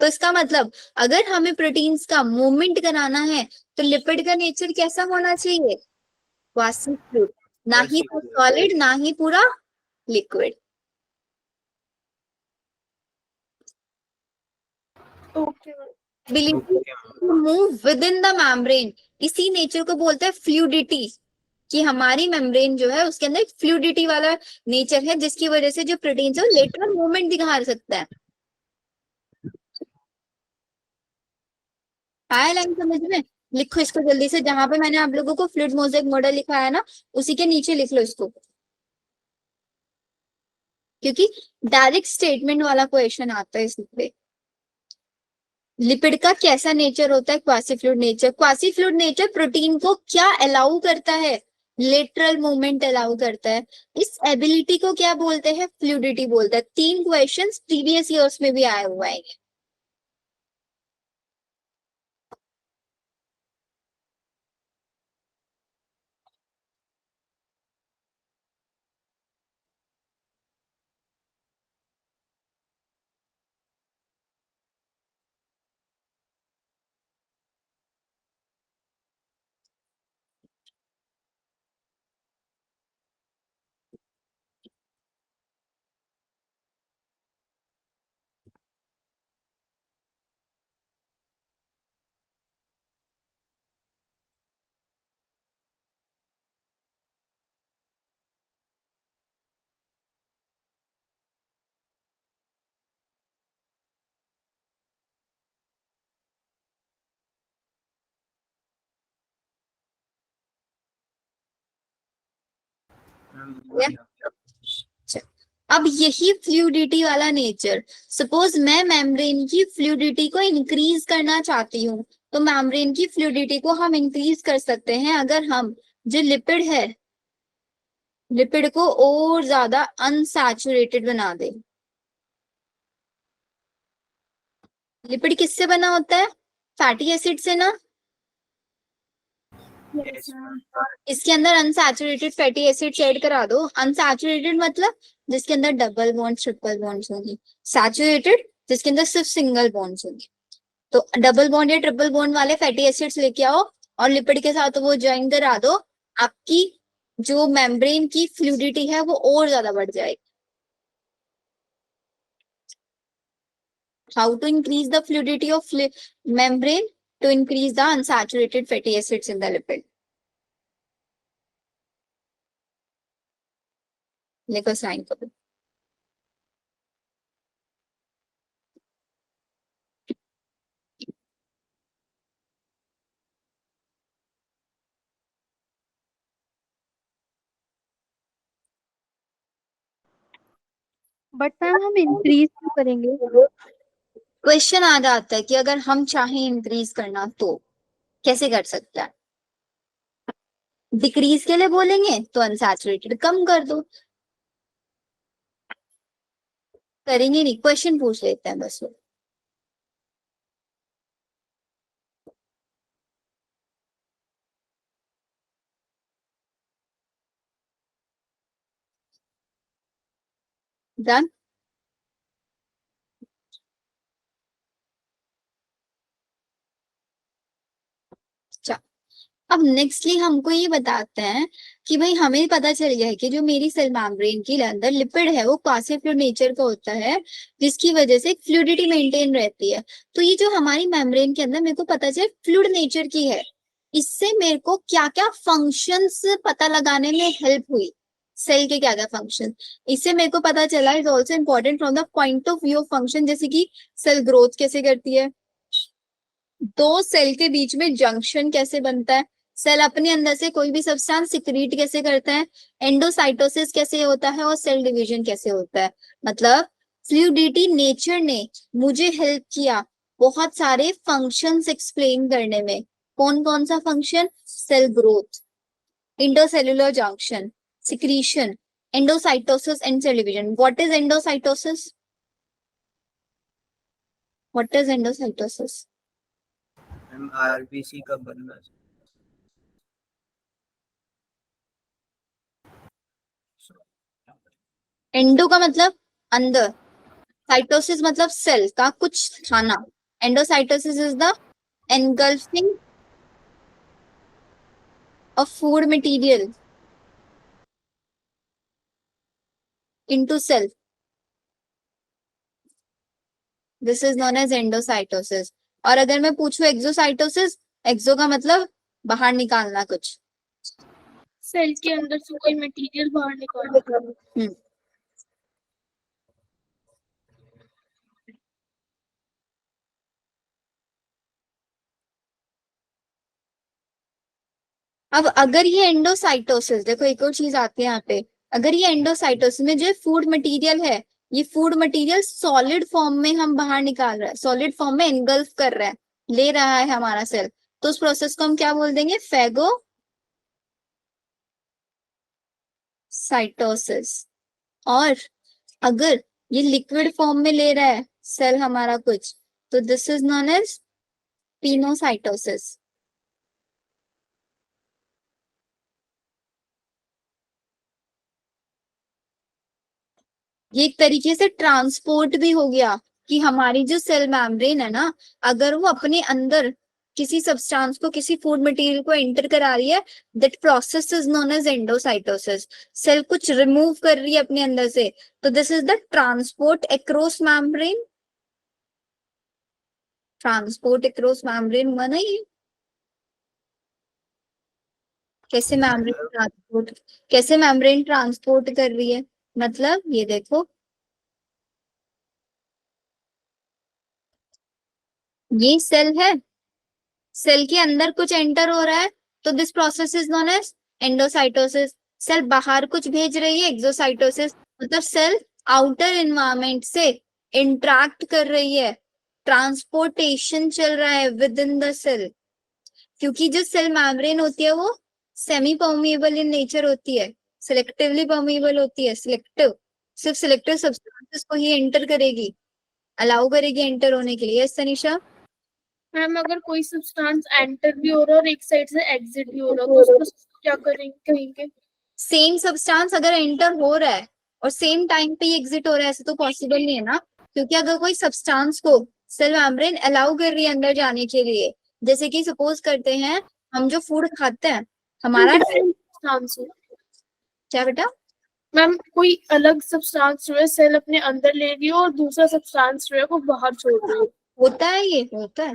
तो इसका मतलब अगर हमें प्रोटीन्स का मूवमेंट कराना है तो लिपिड का नेचर कैसा होना चाहिए? क्वासी फ्लूइड, ना ही सॉलिड ना ही पूरा liquid. Okay move with in the membrane, इसी नेचर को बोलते हैं फ्लूइडिटी, कि हमारी मेम्ब्रेन जो है उसके अंदर फ्लूइडिटी वाला नेचर है, जिसकी वजह से जो प्रोटीन है वो लेटरल मूवमेंट दिखा सकता है। आया लाइन समझ में? लिखो इसको जल्दी से, जहां पे मैंने आप लोगों को फ्लूइड मोज़ेक मॉडल लिखा है ना, उसी के नीचे लिख लो इसको, क्योंकि डायरेक्ट स्टेटमेंट वाला क्वेश्चन आता है इसमें। लिपिड का कैसा नेचर होता है? Quasi fluid nature. Quasi fluid nature protein को क्या अलाउ करता है? लेटरल मूवमेंट अलाउ करता है। इस एबिलिटी को क्या बोलते हैं? फ्लूइडिटी बोलते हैं। 3 क्वेश्चंस प्रीवियस ईयर्स में भी आए हुए हैं। अब यही फ्लूइडिटी वाला नेचर, सपोज मैं मेम्ब्रेन की फ्लूइडिटी को इंक्रीज करना चाहती हूँ, तो मेम्ब्रेन की फ्लूइडिटी को हम इंक्रीज कर सकते हैं अगर हम जो लिपिड है, लिपिड को और ज्यादा अनसैचुरेटेड बना दे। लिपिड किससे बना होता है? फैटी एसिड से ना। इसके अंदर अनसैचुरेटेड फैटी एसिड ऐड करा दो। अनसैचुरेटेड मतलब जिसके अंदर डबल बॉन्ड ट्रिपल बॉन्ड्स होंगी, सैचुरेटेड जिसके अंदर सिर्फ सिंगल बॉन्ड्स होंगे। तो डबल बॉन्ड या ट्रिपल बॉन्ड वाले फैटी एसिड्स लेके आओ और लिपिड के साथ वो ज्वाइन करा दो, आपकी जो मेम्ब्रेन की फ्लूइडिटी है वो और ज्यादा बढ़ जाएगी। How to increase the fluidity of membrane? To increase the unsaturated fatty acids in the lipid. लिखो साइन करो। बट मैम हम इंक्रीज क्यों करेंगे? क्वेश्चन आ जाता है कि अगर हम चाहें इंक्रीज करना तो कैसे कर सकते हैं? डिक्रीज के लिए बोलेंगे तो अनसैचुरेटेड कम कर दो, करेंगे नहीं, क्वेश्चन पूछ लेते हैं बस वो। डन। अब नेक्स्टली हमको ये बताते हैं कि भाई हमें पता चल गया है कि जो मेरी सेल मेम्ब्रेन के अंदर लिपिड है वो क्वासी फ्लूइड नेचर का होता है, जिसकी वजह से फ्लूइडिटी मेंटेन रहती है। तो ये जो हमारी मेम्ब्रेन के अंदर मेरे को पता चल फ्लूइड नेचर की है, इससे मेरे को क्या क्या फंक्शंस पता लगाने में हेल्प हुई, सेल के क्या क्या फंक्शन, इससे मेरे को पता चला is also important from the point of view of function. जैसे कि सेल ग्रोथ कैसे करती है, दो सेल के बीच में जंक्शन कैसे बनता है, सेल अपने अंदर से कोई भी सब्सटेंस सिक्रीट कैसे करता है, एंडोसाइटोसिस कैसे होता है और सेल डिवीजन कैसे होता है। मतलब फ्लूइडिटी नेचर ने मुझे हेल्प किया बहुत सारे फंक्शंस एक्सप्लेन करने में। कौन कौन सा function? Cell growth, intercellular junction, secretion, endocytosis and cell division. What is endocytosis? What is endocytosis? RBC का बनना। एंडो का मतलब अंदर, साइटोसिस मतलब सेल का कुछ खाना। Endocytosis is the engulfing of food material into cell, this is known as endocytosis. और अगर मैं पूछूं एक्सोसाइटोसिस, एक्सो का मतलब बाहर निकालना कुछ। सेल के अंदर से कोई मटेरियल बाहर निकालना। अब अगर ये एंडोसाइटोसिस, देखो एक और चीज आती है यहाँ पे, अगर ये एंडोसाइटोसिस में जो फूड मटेरियल है, ये फूड मटेरियल सॉलिड फॉर्म में हम बाहर निकाल रहे हैं, सॉलिड फॉर्म में एनगल्फ कर रहा है, ले रहा है हमारा सेल, तो उस प्रोसेस को हम क्या बोल देंगे? फैगोसाइटोसिस। और अगर ये लिक्विड फॉर्म में ले रहा है सेल हमारा कुछ, तो this is known as pinocytosis. ये एक तरीके से ट्रांसपोर्ट भी हो गया कि हमारी जो सेल मेम्ब्रेन है ना, अगर वो अपने अंदर किसी सब्सटेंस को, किसी फूड मटेरियल को एंटर करा रही है, that process is known as endocytosis. Cell कुछ रिमूव कर रही है अपने अंदर से, तो this is the transport across membrane. Transport across membrane हुआ ना ये। कैसे मेम्ब्रेन ट्रांसपोर्ट, कैसे मेम्ब्रेन ट्रांसपोर्ट कर रही है? मतलब ये देखो, ये सेल है, सेल के अंदर कुछ एंटर हो रहा है, तो this process is known as endocytosis. Cell बाहर कुछ भेज रही है, एक्सोसाइटोसिस मतलब सेल आउटर एनवायरनमेंट से इंटरेक्ट कर रही है, ट्रांसपोर्टेशन चल रहा है विद इन द सेल, क्योंकि जो सेल मेम्ब्रेन होती है वो सेमी परमिएबल इन नेचर होती है, सिलेक्टिवली परमिएबल होती है, सिलेक्टिव, सिर्फ सिलेक्टिव सब्सटेंसेस को ही एंटर करेगी, अलाउ करेगी एंटर होने के लिए। यस तनिषा? मैम अगर कोई सब्सटेंस एंटर भी हो रहा है और एक साइड से एग्जिट भी हो रहा है तो उसको क्या कहेंगे? सेम सब्सटेंस अगर एंटर हो रहा है और सेम टाइम पे एग्जिट हो रहा है, ऐसे तो पॉसिबल नहीं है ना, क्योंकि अगर कोई सब्सटेंस को सेल मेम्ब्रेन अलाउ कर रही है अंदर जाने के लिए, जैसे कि सपोज करते हैं हम जो फूड खाते हैं हमारा सब्सटेंस हो क्या बेटा? मैम कोई अलग सब्सटेंस जो है सेल अपने अंदर ले रही हो और दूसरा सब्सटेंस जो है वो बाहर छोड़ रही हो। होता है, ये होता है,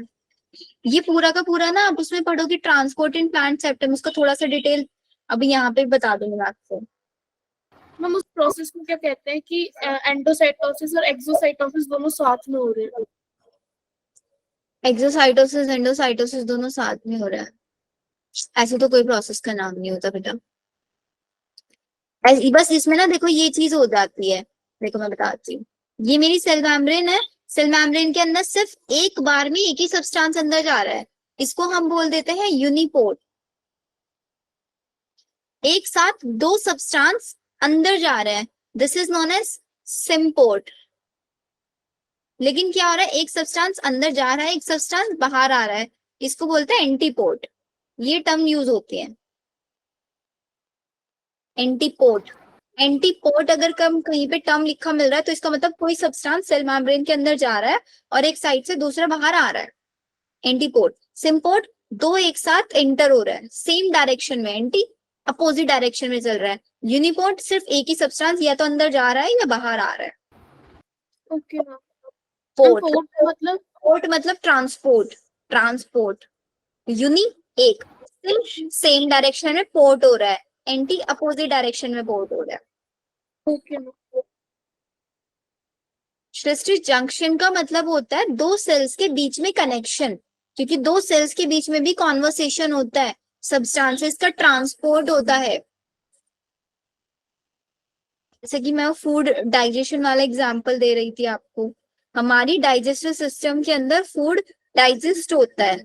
ये पूरा का पूरा ना आप उसमें पढ़ोगे ट्रांसपोर्ट इन प्लांट सेप्टम, उसका थोड़ा सा डिटेल अभी यहाँ पे बता दूंगी मैं आपको। मैम उस प्रोसेस को क्या कहते हैं कि एंडोसाइटोसिस और एक्सोसाइटोसिस दोनों साथ में हो रहे हैं? एक्सोसाइटोसिस एंडोसाइटोसिस दोनों साथ में हो रहा है, ऐसे तो कोई प्रोसेस का नाम नहीं होता बेटा। बस इसमें ना देखो ये चीज हो जाती है, देखो मैं बताती हूँ, ये मेरी सेल मेम्ब्रेन है, सेल मेम्ब्रेन के अंदर सिर्फ एक बार में एक ही सब्सटेंस अंदर जा रहा है, इसको हम बोल देते हैं यूनिपोर्ट। एक साथ दो सब्सटेंस अंदर जा रहे हैं, this is known as symport. लेकिन क्या हो रहा है, एक सब्सटेंस अंदर जा रहा है, एक सब्सटेंस बाहर आ रहा है, इसको बोलते हैं एंटीपोर्ट। ये टर्म यूज होती है, एंटीपोर्ट। एंटीपोर्ट अगर कहीं पे टर्म लिखा मिल रहा है तो इसका मतलब कोई सब्सटेंस सेल मेम्ब्रेन के अंदर जा रहा है और एक साइड से दूसरा बाहर आ रहा है, एंटीपोर्ट। सिम्पोर्ट दो एक साथ एंटर हो रहा है सेम डायरेक्शन में, एंटी अपोजिट डायरेक्शन में चल रहा है। यूनिपोर्ट सिर्फ एक ही सब्सटेंस या तो अंदर जा रहा है या बाहर आ रहा है। Okay ma'am. पोर्ट मतलब पोर्ट मतलब ट्रांसपोर्ट, ट्रांसपोर्ट। यूनि एक, सेम डायरेक्शन में पोर्ट हो रहा है, एंटी अपोजिट डायरेक्शन में पोर्ट हो रहा है। Okay ma'am. सृष्टि जंक्शन का मतलब होता है दो सेल्स के बीच में कनेक्शन, क्योंकि दो सेल्स के बीच में भी कॉन्वर्सेशन होता है, सब्सटेंसेस का ट्रांसपोर्ट होता है। जैसे कि मैं फूड डाइजेशन वाला एग्जांपल दे रही थी आपको, हमारी डाइजेस्टिव सिस्टम के अंदर फूड डाइजेस्ट होता है,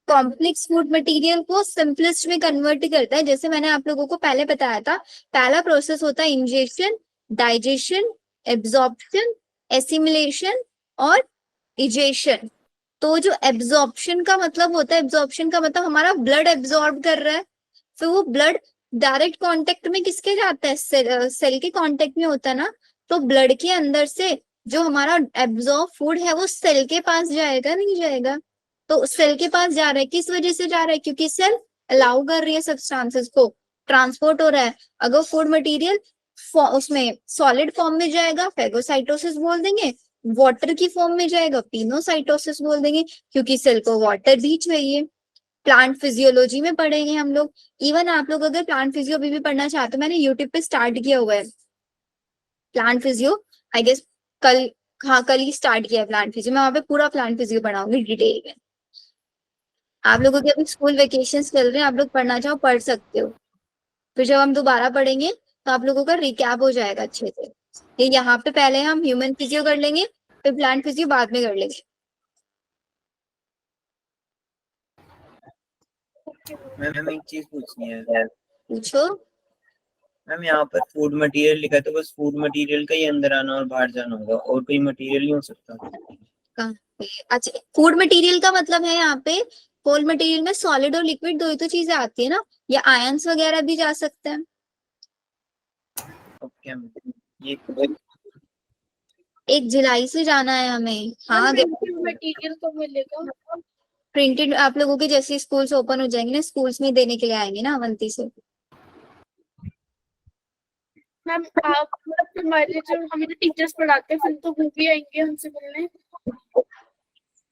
कॉम्प्लेक्स फूड मटेरियल को सिंपलेस्ट में कन्वर्ट करता है। जैसे मैंने आप लोगों को पहले बताया था, पहला प्रोसेस होता है इंजेक्शन, डाइजेशन, एब्जॉर्प्शन, एसिमिलेशन और इजेशन। तो जो एब्जॉर्प्शन का मतलब होता है, एब्जॉर्प्शन का मतलब हमारा ब्लड एब्जॉर्ब कर रहा है, फिर वो ब्लड डायरेक्ट कांटेक्ट में किसके जाता है, सेल के कांटेक्ट में होता है ना, तो ब्लड के अंदर से जो हमारा एब्जॉर्ब फूड है वो सेल के पास जाएगा, नहीं जाएगा? तो सेल के पास जा रहा है, किस वजह से जा रहा है, क्योंकि सेल अलाउ कर रही है सब्सटेंसेस को, ट्रांसपोर्ट हो रहा है। अगर फूड मटेरियल उसमें सॉलिड फॉर्म में जाएगा फेगोसाइटोसिस बोल देंगे, वाटर की फॉर्म में जाएगा पिनोसाइटोसिस बोल देंगे, क्योंकि सेल को वाटर भी चाहिए। प्लांट फिजियोलॉजी में पढ़ेंगे हम लोग, इवन आप लोग अगर प्लांट फिजियो भी पढ़ना चाहते हो, मैंने यूट्यूब पे स्टार्ट किया हुआ है प्लांट फिजियो, आई गेस कल, हाँ कल ही स्टार्ट किया है प्लांट फिजियो, मैं वहां पे पूरा प्लांट फिजियो पढ़ाऊंगी डिटेल में। आप लोगों के अभी स्कूल वेकेशंस चल रहे हैं, आप लोग पढ़ना चाहो पढ़ सकते हो, फिर जब हम दोबारा पढ़ेंगे तो आप लोगों का रिकैप हो जाएगा अच्छे से। ये यहाँ पे पहले हम ह्यूमन फिजियो कर लेंगे, फिर प्लांट फिजियो बाद में कर लेंगे। मैम एक चीज पूछनी है। पूछो। मैम यहाँ पर फूड मटेरियल लिखा है तो बस फूड मटेरियल का ही अंदर आना और बाहर जाना होगा, और कोई मटेरियल नहीं हो सकता? अच्छा, फूड मटेरियल का मतलब है यहाँ पे, फूड मटेरियल में सॉलिड और लिक्विड दो ही तो चीजें आती है ना, या आयंस वगैरह भी जा सकते हैं। ओके ये एक जुलाई से जाना है हमें। हाँ मटेरियल तो मिलेगा। प्रिंटेड आप लोगों के जैसे स्कूल्स ओपन हो जाएंगे ना, स्कूल्स में देने के लिए आएंगे ना अवंती से। मैम आप हमारे जो हमें टीचर्स पढ़ाते हैं फिर तो वो भी आएंगे हमसे मिलने।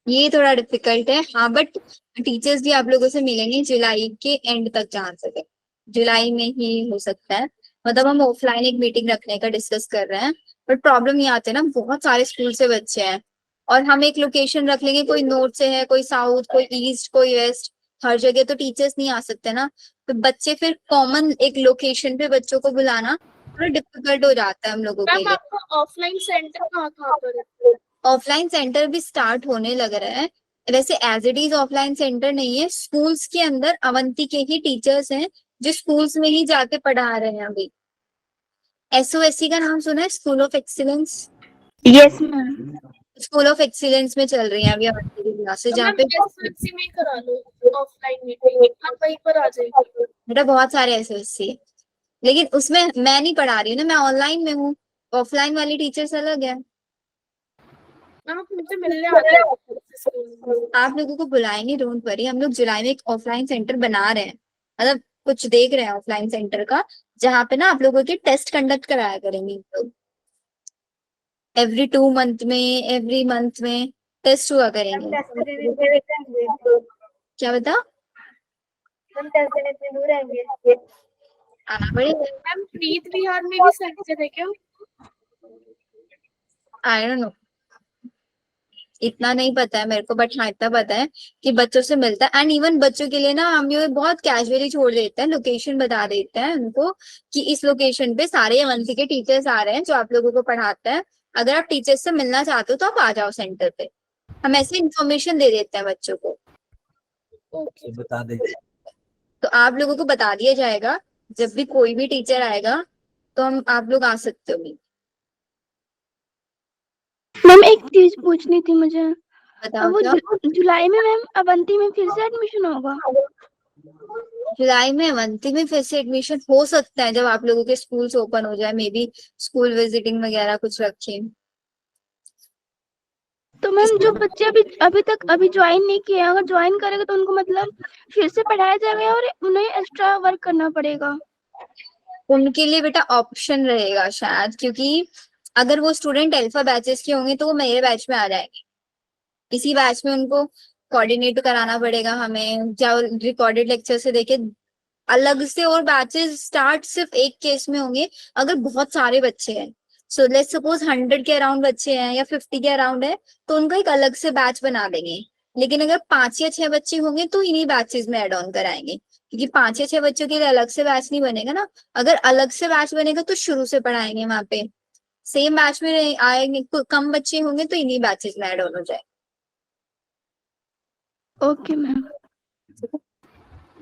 ये थोड़ा डिफिकल्ट है, हाँ बट टीचर्स भी आप लोगों से मिलेंगे जुलाई के एंड तक, जहाँ तक जुलाई में ही हो सकता है। मतलब हम ऑफलाइन एक मीटिंग रखने का डिस्कस कर रहे हैं, बट प्रॉब्लम ये आते हैं ना, बहुत सारे स्कूल से बच्चे हैं और हम एक लोकेशन रख लेंगे, कोई नॉर्थ से है, कोई साउथ, कोई ईस्ट, कोई वेस्ट, हर जगह तो टीचर्स नहीं आ सकते ना, तो बच्चे फिर कॉमन एक लोकेशन पे बच्चों को बुलाना थोड़ा डिफिकल्ट हो जाता है हम लोगों के मैम लिए। आपका ऑफलाइन सेंटर कहाँ कहाँ पर है? ऑफलाइन सेंटर भी स्टार्ट होने लग रहा है, वैसे as it is offline centre नहीं है, स्कूल्स के अंदर अवंती के ही टीचर्स हैं जो स्कूल्स में ही जाके पढ़ा रहे हैं अभी। एसओएससी का नाम सुना है, school of excellence? Yes ma'am. School of excellence में चल रही है अभी अवंती की क्लासेस, तो जहाँ मैम पे एसएससी में ही करा लो ऑफलाइन मीटिंग, आप वहीं पर आ जाएगी। बेटा बहुत सारे एसओएससी है, लेकिन उसमें मैं नहीं पढ़ा रही हूँ ना, मैं ऑनलाइन में हूँ, ऑफलाइन वाली टीचर्स अलग है। मैम आप मुझसे मिलने आ जाइए स्कूल में। आप लोगों को बुलाएंगे, डोंट वरी, हम लोग जुलाई में एक ऑफलाइन सेंटर बना रहे हैं, मतलब कुछ देख रहे हैं ऑफलाइन सेंटर का, जहाँ पे ना आप लोगों के टेस्ट कंडक्ट कराया करेंगे हम लोग, एवरी 2 मंथ में, एवरी मंथ में टेस्ट हुआ करेंगे। क्या बता? आना पड़ेगा। मैम प्रीत विहार में भी सेंटर है क्या? आई डोंट नो, इतना नहीं पता है मेरे को, बट हाँ इतना पता है कि बच्चों से मिलता है, एंड इवन बच्चों के लिए ना हम ये बहुत कैजुअली छोड़ देते हैं, लोकेशन बता देते हैं उनको कि इस लोकेशन पे सारे अवंती के टीचर्स आ रहे हैं जो आप लोगों को पढ़ाते हैं, अगर आप टीचर्स से मिलना चाहते हो तो आप आ जाओ सेंटर पे। हम ऐसे इन्फॉर्मेशन दे देते हैं बच्चों को, ओके। बता दे। तो आप लोगों को बता दिया जाएगा जब भी कोई भी टीचर आएगा तो हम आप लोग आ सकते हो। मैम एक चीज पूछनी थी मुझे, बताओ वो क्या? जुलाई में मैम अवंती में फिर से एडमिशन होगा? जुलाई में अवंती में फिर से एडमिशन हो सकता है जब आप लोगों के स्कूल्स ओपन हो जाए, मे बी स्कूल विजिटिंग वगैरह कुछ रखें। तो मैम जो बच्चे अभी ज्वाइन नहीं किए, अगर ज्वाइन करेंगे तो उनको मतलब फिर से पढ़ाया जाएगा और उन्हें एक्स्ट्रा वर्क करना पड़ेगा? उनके लिए बेटा ऑप्शन रहेगा शायद, क्योंकि अगर वो स्टूडेंट अल्फा बैचेस के होंगे तो वो मेरे बैच में आ जाएंगे, इसी बैच में उनको कोऑर्डिनेट कराना पड़ेगा हमें, क्या रिकॉर्डेड लेक्चर से देखे अलग से, और बैचेस स्टार्ट सिर्फ एक केस में होंगे अगर बहुत सारे बच्चे हैं, सो लेट्स सपोज 100 के अराउंड बच्चे हैं या 50 के अराउंड है तो उनका एक अलग से बैच बना देंगे, लेकिन अगर 5 या 6 बच्चे होंगे तो इन्हीं बैचेस में एड ऑन कराएंगे, क्योंकि 5 या 6 बच्चों के लिए अलग से बैच नहीं बनेगा ना, अगर अलग से बैच बनेगा तो शुरू से पढ़ाएंगे वहां पे, सेम बैच में आएंगे कम बच्चे होंगे तो इन्हीं बैचेस में एड ऑन हो जाए। Okay ma'am.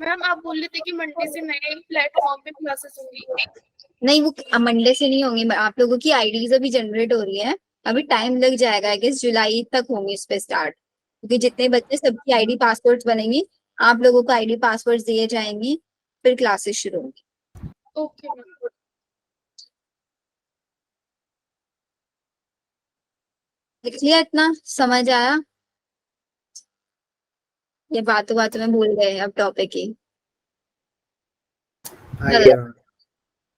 मैम आप बोल रहे थे कि मंडे से नए प्लेटफॉर्म पे क्लासेस होंगी। नहीं वो मंडे से नहीं होंगी, आप लोगों की आईडीज अभी जनरेट हो रही है, अभी टाइम लग जाएगा, आई गेस जुलाई तक होंगी इस पे स्टार्ट, क्योंकि जितने बच्चे सबकी आईडी पासवर्ड्स बनेंगी, आप लोगों को आईडी पासवर्ड्स दिए जाएंगे, फिर क्लासेस शुरू होंगी। Okay ma'am. लिख लिया? इतना समझ आया? ये बातों बातों में भूल गए अब टॉपिक ही। आइए मैम।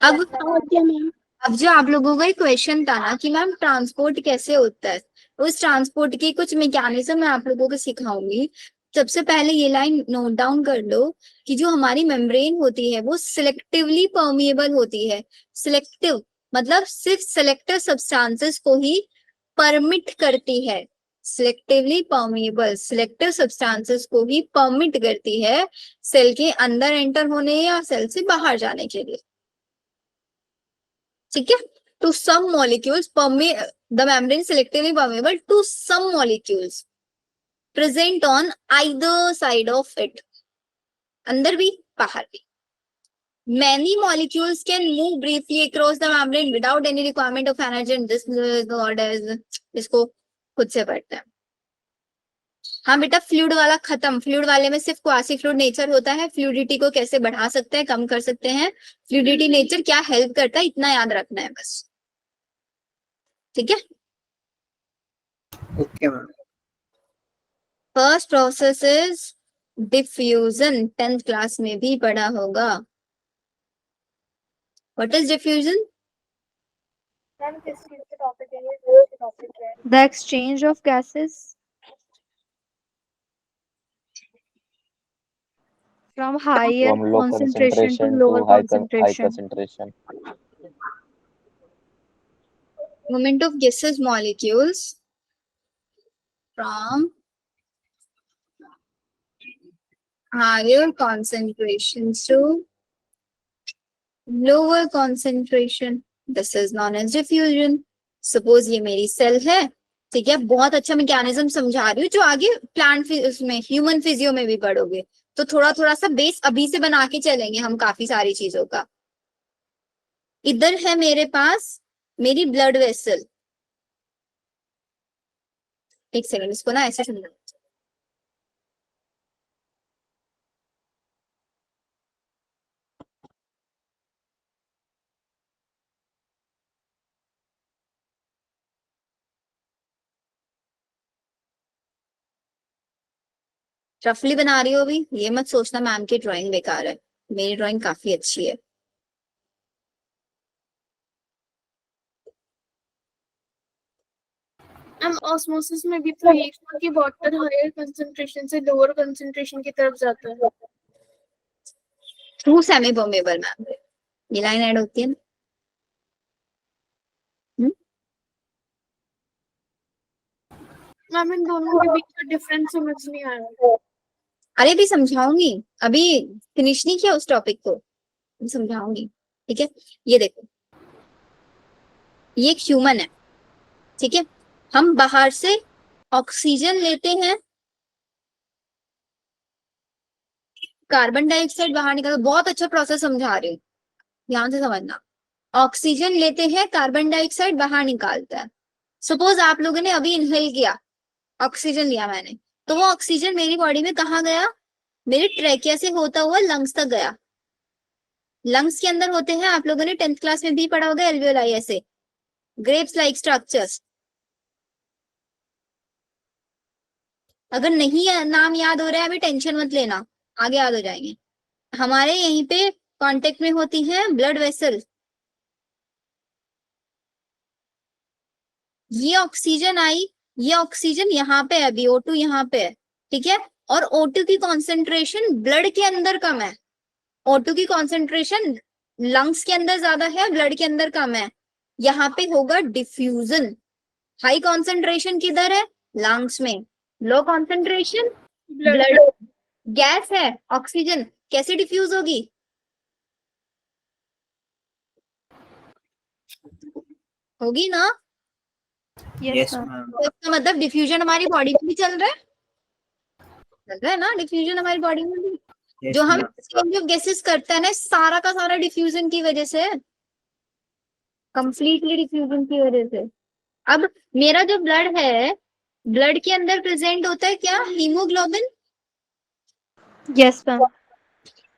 अब ओके मैम। अब जो आप लोगों का एक क्वेश्चन था ना कि मैम ट्रांसपोर्ट कैसे होता है, उस ट्रांसपोर्ट की कुछ मैकेनिज्म मैं आप लोगों को सिखाऊंगी। सबसे पहले ये लाइन नोट डाउन कर लो कि जो हमारी मेम्ब्रेन होती है वो सिलेक्टिवली परमिएबल होती है। सिलेक्टिव मतलब सिर्फ सिलेक्टिव सब्सटेंसेस को ही परमिट करती है, सिलेक्टिवली परमिएबल सिलेक्टिव सब्सटेंसेस को ही परमिट करती है सेल के अंदर एंटर होने या सेल से बाहर जाने के लिए, ठीक है? To some molecules the membrane selectively permeable to some molecules present on either side of it, अंदर भी बाहर भी। Many molecules can move briefly across the membrane without any requirement of energy and this is called as, इसको खुद से पढ़ते हैं। हाँ बेटा फ्लूइड वाला खत्म, फ्लूइड वाले में सिर्फ क्वासी फ्लूइड नेचर होता है, फ्लूइडिटी को कैसे बढ़ा सकते हैं कम कर सकते हैं, फ्लूइडिटी नेचर क्या हेल्प करता है इतना याद रखना है बस, ठीक है? Okay ma'am. First process is diffusion, 10th class में भी पढ़ा होगा। What is diffusion? The exchange of gases from higher from low concentration to concentration lower to high concentration. concentration. Movement of gaseous molecules from higher concentrations to lower concentration. This is known as diffusion. Suppose ये मेरी cell है, ठीक है, बहुत अच्छा mechanism समझा रही हूँ जो आगे प्लांट उसमें ह्यूमन फिजियो में भी पढ़ोगे, तो थोड़ा थोड़ा सा बेस अभी से बना के चलेंगे हम काफी सारी चीजों का। इधर है मेरे पास मेरी ब्लड वेसल, एक सेकंड इसको ना ऐसे समझो। रफली बना रही हो अभी, ये मत सोचना मैम की ड्राइंग बेकार है, मेरी ड्राइंग काफी अच्छी है। मैम ऑस्मोसिस में भी तो एक कि वाटर हायर कंसंट्रेशन से लोअर कंसंट्रेशन की तरफ जाता है। थ्रू सेमी परमेबल मैम, ये लाइन ऐड होती है ना। मैम इन दोनों के बीच का डिफरेंस समझ नहीं आया। अरे भी समझाऊंगी, अभी फिनिश नहीं किया उस टॉपिक को, समझाऊंगी, ठीक है। ये देखो, ये एक ह्यूमन है, ठीक है, हम बाहर से ऑक्सीजन लेते हैं, कार्बन डाइऑक्साइड बाहर निकलता, बहुत अच्छा प्रोसेस समझा रही हूँ, ध्यान से समझना। ऑक्सीजन लेते हैं, कार्बन डाइऑक्साइड बाहर निकालता है। सपोज आप लोगों ने अभी इनहेल किया, ऑक्सीजन लिया मैंने, तो वो ऑक्सीजन मेरी बॉडी में कहाँ गया, मेरी ट्रेकिया से होता हुआ लंग्स तक गया। लंग्स के अंदर होते हैं, आप लोगों ने 10th क्लास में भी पढ़ा होगा, एल्वियोलाई ऐसे ग्रेप्स लाइक स्ट्रक्चर्स। अगर नहीं नाम याद हो रहा है अभी टेंशन मत लेना, आगे याद हो जाएंगे। हमारे यहीं पे कांटेक्ट में होती है ब्लड वेसल, ये ऑक्सीजन आई, ये ऑक्सीजन यहाँ पे है, अभी O2 यहाँ पे है, ठीक है, और O2 की कॉन्सेंट्रेशन ब्लड के अंदर कम है, O2 की कॉन्सेंट्रेशन लंग्स के अंदर ज्यादा है, ब्लड के अंदर कम है, यहाँ पे होगा डिफ्यूजन। हाई कॉन्सेंट्रेशन किधर है, लंग्स में, लो कॉन्सेंट्रेशन ब्लड, गैस है ऑक्सीजन, कैसे डिफ्यूज होगी, होगी ना। Yes, yes ma'am. मैम। तो इसका मतलब डिफ्यूजन हमारी बॉडी में भी चल रहा है, चल रहा है ना डिफ्यूजन हमारी बॉडी में भी। यस जो हम मैम। एक्सचेंज ऑफ गैसेस करते हैं ना, सारा का सारा डिफ्यूजन की वजह से, कंप्लीटली डिफ्यूजन की वजह से। अब मेरा जो ब्लड है, ब्लड के अंदर प्रेजेंट होता है क्या, हीमोग्लोबिन। Yes, ma'am.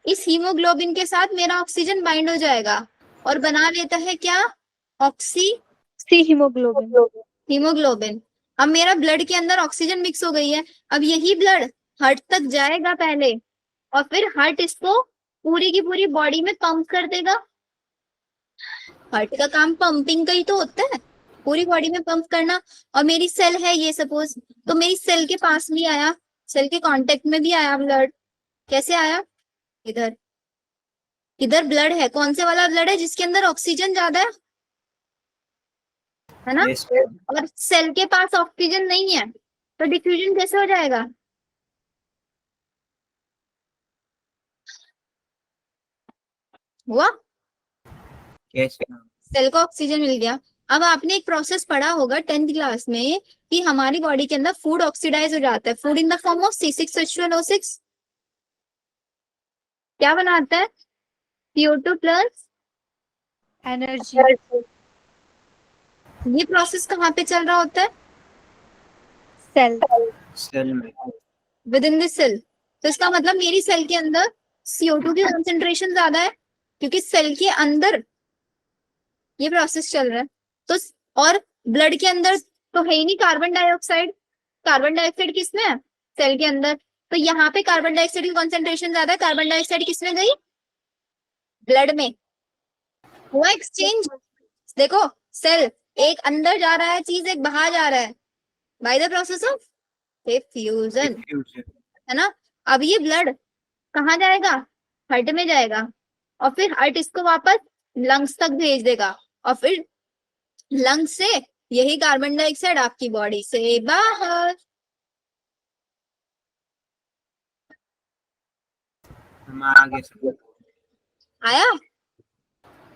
इस हीमोग्लोबिन के साथ मेरा ऑक्सीजन बाइंड हो जाएगा और बना लेता है क्या, ऑक्सी C hemoglobin. हीमोग्लोबिन। अब मेरा ब्लड के अंदर ऑक्सीजन मिक्स हो गई है, अब यही ब्लड हार्ट तक जाएगा पहले, और फिर हार्ट इसको पूरी की पूरी बॉडी में पंप कर देगा। हार्ट का काम पंपिंग का ही तो होता है, पूरी बॉडी में पंप करना। और मेरी सेल है ये सपोज, तो मेरी सेल के पास भी आया, सेल के कांटेक्ट में भी आया ब्लड, कैसे आया, इधर, इधर ब्लड है, कौन से वाला ब्लड है, जिसके अंदर ऑक्सीजन ज्यादा है ना, यस मैम। और सेल के पास ऑक्सीजन नहीं है, तो डिफ्यूजन कैसे हो जाएगा, हुआ, यस मैम। सेल को ऑक्सीजन मिल गया। अब आपने एक प्रोसेस पढ़ा होगा 10th क्लास में कि हमारी बॉडी के अंदर फूड ऑक्सीडाइज हो जाता है, food in the form of C6H12O6, क्या बनाता है, CO2 प्लस Energy. ये प्रोसेस कहाँ पे चल रहा होता है, Cell. सेल में। Within this cell. तो इसका मतलब मेरी सेल के अंदर CO2 की कॉन्सेंट्रेशन ज्यादा है, क्योंकि सेल के अंदर ये प्रोसेस चल रहा है। तो और ब्लड के अंदर तो है ही नहीं कार्बन डाइऑक्साइड, कार्बन डाइऑक्साइड किसमें है, सेल के अंदर, तो यहाँ पे कार्बन डाइऑक्साइड की कॉन्सेंट्रेशन ज्यादा है, कार्बन डाइऑक्साइड किसमें गई, ब्लड में, हुआ एक्सचेंज। देखो सेल एक अंदर जा रहा है चीज, एक बाहर जा रहा है, by the process of diffusion, diffusion. है ना। अब ये ब्लड कहाँ जाएगा, हार्ट में जाएगा, और फिर हार्ट इसको वापस लंग्स तक भेज देगा, और फिर लंग्स से यही कार्बन डाइऑक्साइड आपकी बॉडी से बाहर। हम आगे से आया?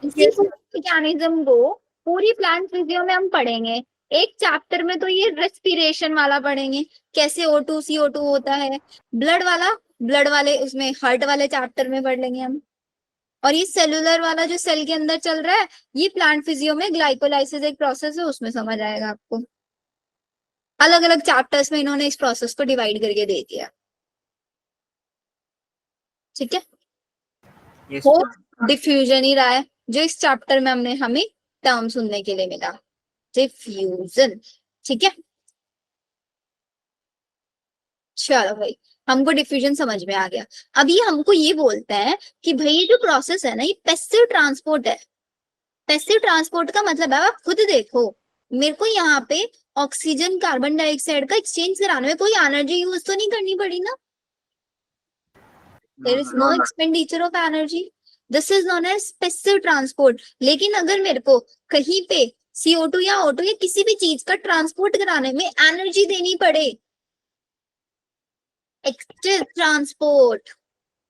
इसी Yes, ma'am. मैकेनिज्म को पूरी प्लांट फिजियो में हम पढ़ेंगे। एक चैप्टर में तो ये रेस्पिरेशन वाला पढ़ेंगे, कैसे O2 CO2 होता है। ब्लड वाले उसमें हार्ट वाले चैप्टर में पढ़ लेंगे हम। और ये सेलुलर वाला जो सेल के अंदर चल रहा है, ये प्लांट फिजियो में ग्लाइकोलाइसिस एक प्रोसेस है, उसमें समझ आएगा आपको। अलग अलग चैप्टर्स में इन्होंने इस प्रोसेस को डिवाइड करके दे दिया। ठीक है, यस वो मैम। डिफ्यूजन ही रहा है जो इस चैप्टर में हमें टर्म सुनने के लिए मिला, डिफ्यूजन। ठीक है, चलो भाई, हमको डिफ्यूजन समझ में आ गया। अब ये हमको ये बोलते हैं कि भाई ये जो प्रोसेस है ना, ये पैसिव ट्रांसपोर्ट है। पैसिव ट्रांसपोर्ट का मतलब है, आप खुद देखो, मेरे को यहाँ पे ऑक्सीजन कार्बन डाइऑक्साइड का एक्सचेंज कराने में कोई एनर्जी यूज तो नहीं करनी पड़ी ना। There is no expenditure of energy, this is known as passive transport. लेकिन अगर मेरे को कहीं पे CO2 या O2 या किसी भी चीज का ट्रांसपोर्ट कराने में एनर्जी देनी पड़े, एक्टिव ट्रांसपोर्ट,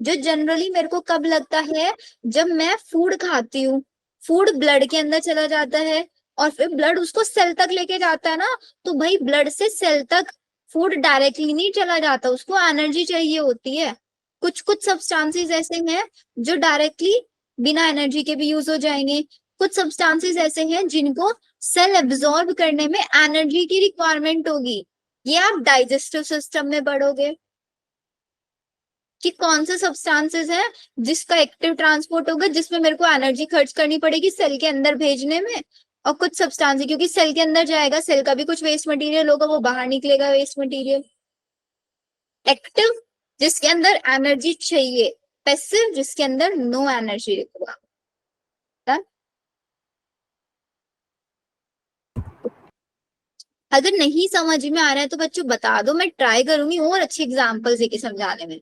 जो जनरली मेरे को कब लगता है, जब मैं फूड खाती हूँ, फूड ब्लड के अंदर चला जाता है और फिर ब्लड उसको सेल तक लेके जाता है ना, तो भाई ब्लड से सेल तक फूड डायरेक्टली नहीं चला जाता, उसको एनर्जी चाहिए होती है। कुछ कुछ सब्सटेंसेस ऐसे हैं जो डायरेक्टली बिना एनर्जी के भी यूज हो जाएंगे, कुछ सब्सटेंसेस ऐसे हैं जिनको सेल एब्जॉर्ब करने में एनर्जी की रिक्वायरमेंट होगी। ये आप डाइजेस्टिव सिस्टम में पढ़ोगे कि कौन से सब्सटेंसेस है जिसका एक्टिव ट्रांसपोर्ट होगा, जिसमें मेरे को एनर्जी खर्च करनी पड़ेगी सेल के अंदर भेजने में। और कुछ सब्सटेंस, क्योंकि सेल के अंदर जाएगा, सेल का भी कुछ वेस्ट मटेरियल होगा, वो बाहर निकलेगा वेस्ट मटेरियल। एक्टिव जिसके अंदर एनर्जी चाहिए, पैसिव जिसके अंदर नो एनर्जी रिक्वायर्ड। अगर नहीं समझ में आ रहा है तो बच्चों बता दो, मैं ट्राई करूंगी और अच्छी एग्जांपल देके समझाने में।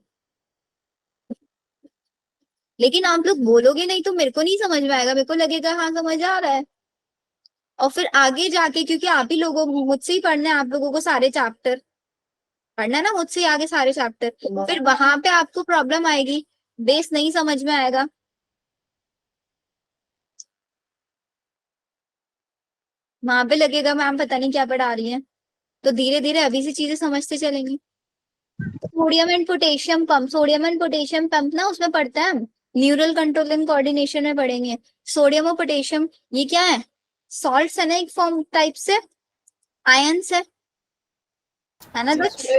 लेकिन आप लोग बोलोगे नहीं तो मेरे को नहीं समझ में आएगा, मेरे को लगेगा हाँ समझ आ रहा है। और फिर आगे जाके, क्योंकि आप ही लोगों मुझसे ही पढ़ना है, आप लोगों को सारे चैप्टर पढ़ना है ना मुझसे ही आगे सारे चैप्टर, फिर वहां पे आपको प्रॉब्लम आएगी, बेस नहीं समझ में आएगा। वहां पे लगेगा मैम पता नहीं क्या पढ़ा रही है। तो धीरे धीरे अभी से चीजें समझते चलेंगे। Sodium and potassium pump, sodium and potassium pump ना उसमें पढ़ते हैं हम, न्यूरल कंट्रोल एंड कोऑर्डिनेशन में पढ़ेंगे। सोडियम और पोटेशियम ये क्या है, सॉल्ट्स है ना, एक फॉर्म टाइप से आयंस है ना बच्चे।